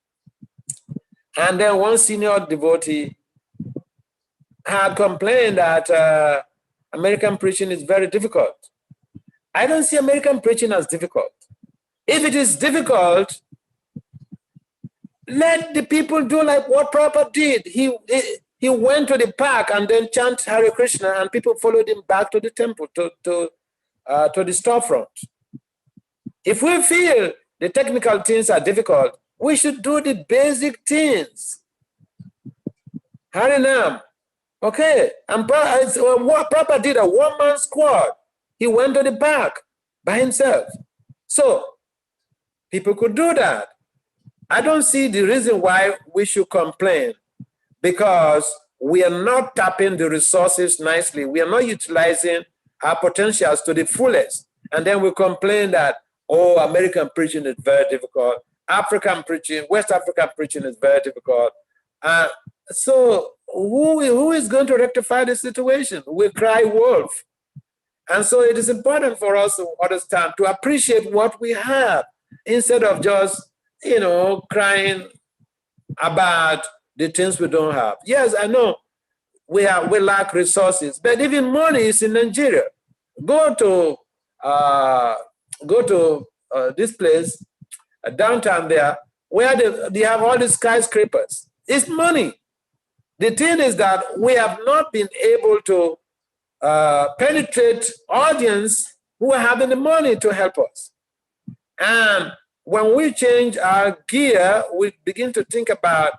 and then one senior devotee had complained that American preaching is very difficult. I don't see American preaching as difficult. If it is difficult, let the people do like what Prabhupada did. He went to the park and then chanted Hare Krishna, and people followed him back to the temple, to the storefront. If we feel the technical things are difficult, we should do the basic things. Harinam. Okay. And what Prabhupada did, a one-man squad. He went to the park by himself. So people could do that. I don't see the reason why we should complain, because we are not tapping the resources nicely. We are not utilizing our potentials to the fullest. And then we complain that, oh, American preaching is very difficult. African preaching, West African preaching is very difficult. So who is going to rectify the situation? We cry wolf. And so it is important for us to understand, to appreciate what we have, instead of just, crying about the things we don't have. Yes, I know we lack resources, but even money is in Nigeria. Go to this place downtown there, where they have all these skyscrapers. It's money. The thing is that we have not been able to penetrate audience who are having the money to help us. And when we change our gear, we begin to think about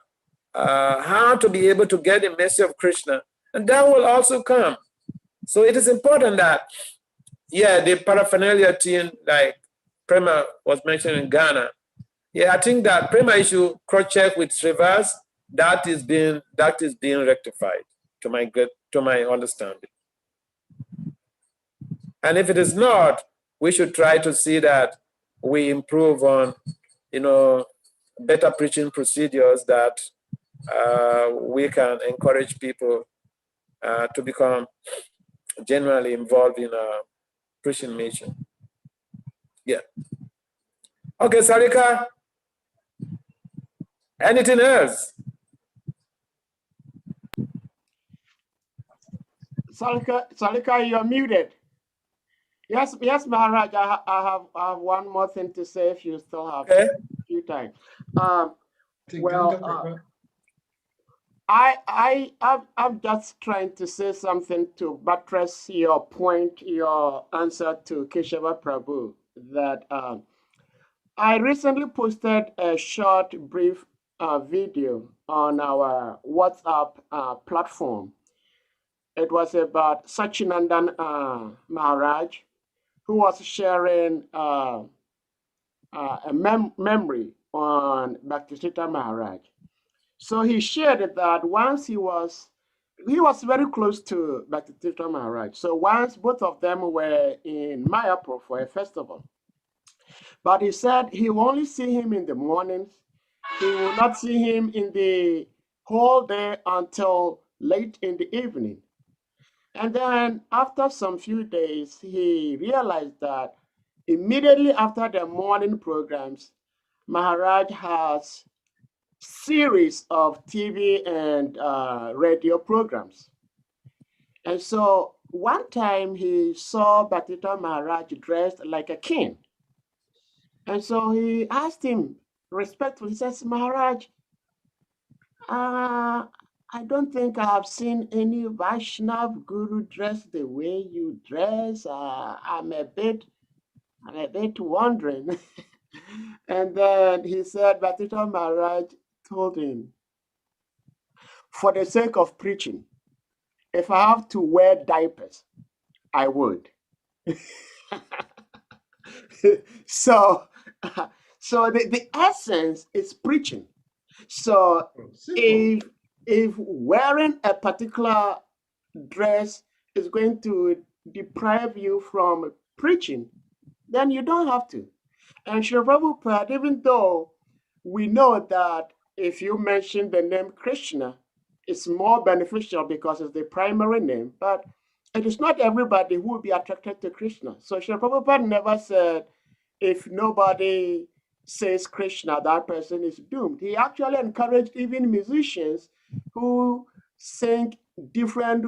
how to be able to get the message of Krishna, and that will also come. So it is important that, the paraphernalia thing, like Prema was mentioned in Ghana. I think that Prema issue cross-check with Srivas, that is being rectified, to my understanding. And if it is not, we should try to see that we improve on, better preaching procedures, that we can encourage people to become genuinely involved in a preaching mission. Yeah. Okay, Sarika. Anything else? Salika, you're muted. Yes, Maharaj, I have one more thing to say if you still have a few time. I'm just trying to say something to buttress your point, your answer to Keshava Prabhu, that I recently posted a short, brief video on our WhatsApp platform. It was about Sachinandan Maharaj, who was sharing a memory on Bhakti Maharaj. So he shared that once he was very close to Bhakti Maharaj. So once both of them were in Mayapur for a festival. But he said he will only see him in the mornings. He will not see him in the whole day until late in the evening. And then after some few days, he realized that immediately after the morning programs, Maharaj has series of TV and radio programs. And so one time he saw Bhaktita Maharaj dressed like a king. And so he asked him respectfully, he says, Maharaj, I don't think I have seen any Vaishnav guru dress the way you dress. I'm a bit wondering. And then he said, Bhaktita Maharaj told him, for the sake of preaching, if I have to wear diapers, I would. So the essence is preaching. So if wearing a particular dress is going to deprive you from preaching, then you don't have to. And Sri Prabhupada, even though we know that if you mention the name Krishna, it's more beneficial because it's the primary name, but it is not everybody who will be attracted to Krishna. So Srila Prabhupada never said, if nobody says Krishna, that person is doomed. He actually encouraged even musicians who sing different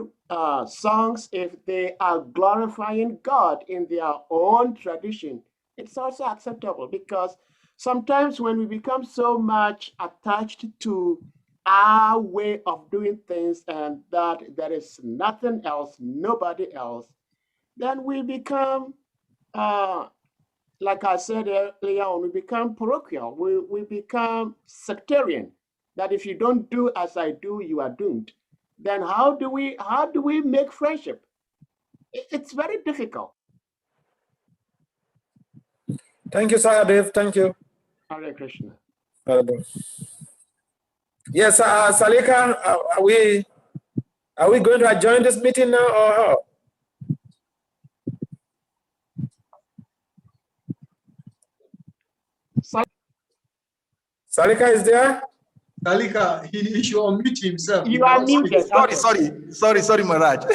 songs if they are glorifying God in their own tradition. It's also acceptable, because sometimes when we become so much attached to our way of doing things and that there is nothing else, nobody else, then we become, like I said earlier on, we become parochial, we become sectarian, that if you don't do as I do, you are doomed. Then how do we make friendship? It's very difficult. Thank you, Sahadev. Thank you. Hare Krishna. Yes, Salika, are we going to adjourn this meeting now or how? Salika is there? Salika, he should unmute himself. You are muted. Sorry, Maharaj.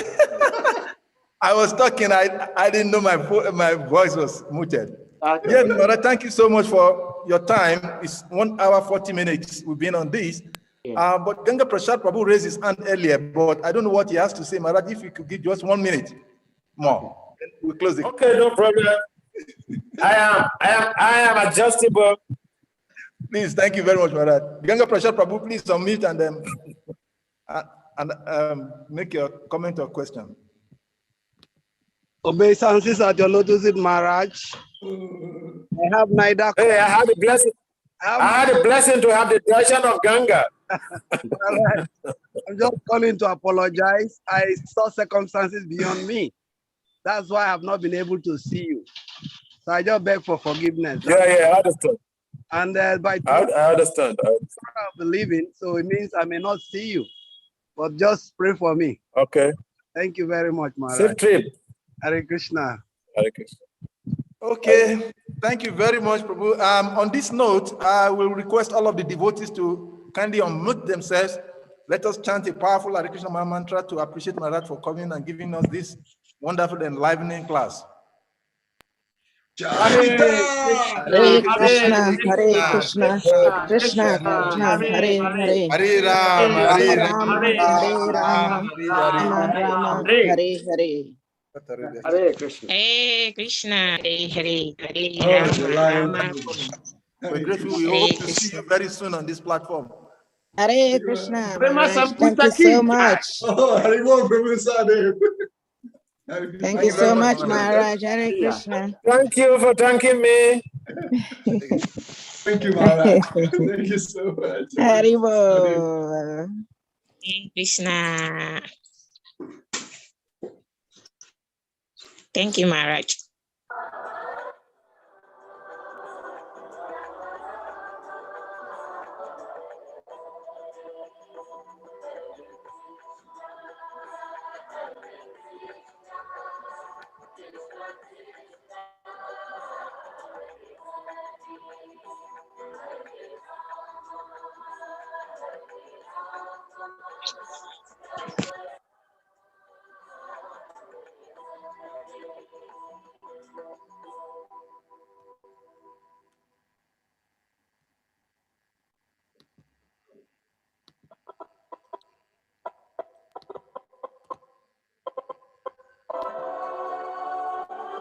I was talking. I didn't know my voice was muted. Okay. Yes, Maharaj, thank you so much for your time. It's 1 hour 40 minutes. We've been on this. Yeah. But Ganga Prasad Prabhu raised his hand earlier, but I don't know what he has to say. Maharaj, if you could give just 1 minute more, then we'll close the. Okay, no problem. I am adjustable. Please, thank you very much, Maharaj. Ganga Prasad Prabhu, please unmute and make your comment or question. Obeisances at your lotus in Maharaj. I have neither. Hey, I had the blessing. I had the blessing to have the darshan of Ganga. I'm just calling to apologize. I saw circumstances beyond me. That's why I have not been able to see you. So I just beg for forgiveness. Yeah, I understand. And by I understand. I'll be leaving, so it means I may not see you. But just pray for me. Okay. Thank you very much, Maharaj. Safe trip. Hare Krishna. Hare Krishna. Okay, thank you very much, Prabhu. On this note, I will request all of the devotees to kindly unmute themselves. Let us chant a powerful Hare Krishna mantra to appreciate Maharaj for coming and giving us this wonderful enlivening class. Hare Krishna, Hare Krishna, Krishna Krishna, Hare Hare, Hare Rama, Hare Rama, Rama Rama, Hare Hare. Hare Krishna. Hare Krishna, Hare Hare, Hare Rama. We're grateful. We hope to see you very soon on this platform. Hare Krishna, Maharaj. Thank you so much. Thank you so much, Maharaj. Hare Krishna. Thank you for thanking me. Thank you, Maharaj. Thank you so much. Haribo. Hare Krishna. Thank you, Maharaj.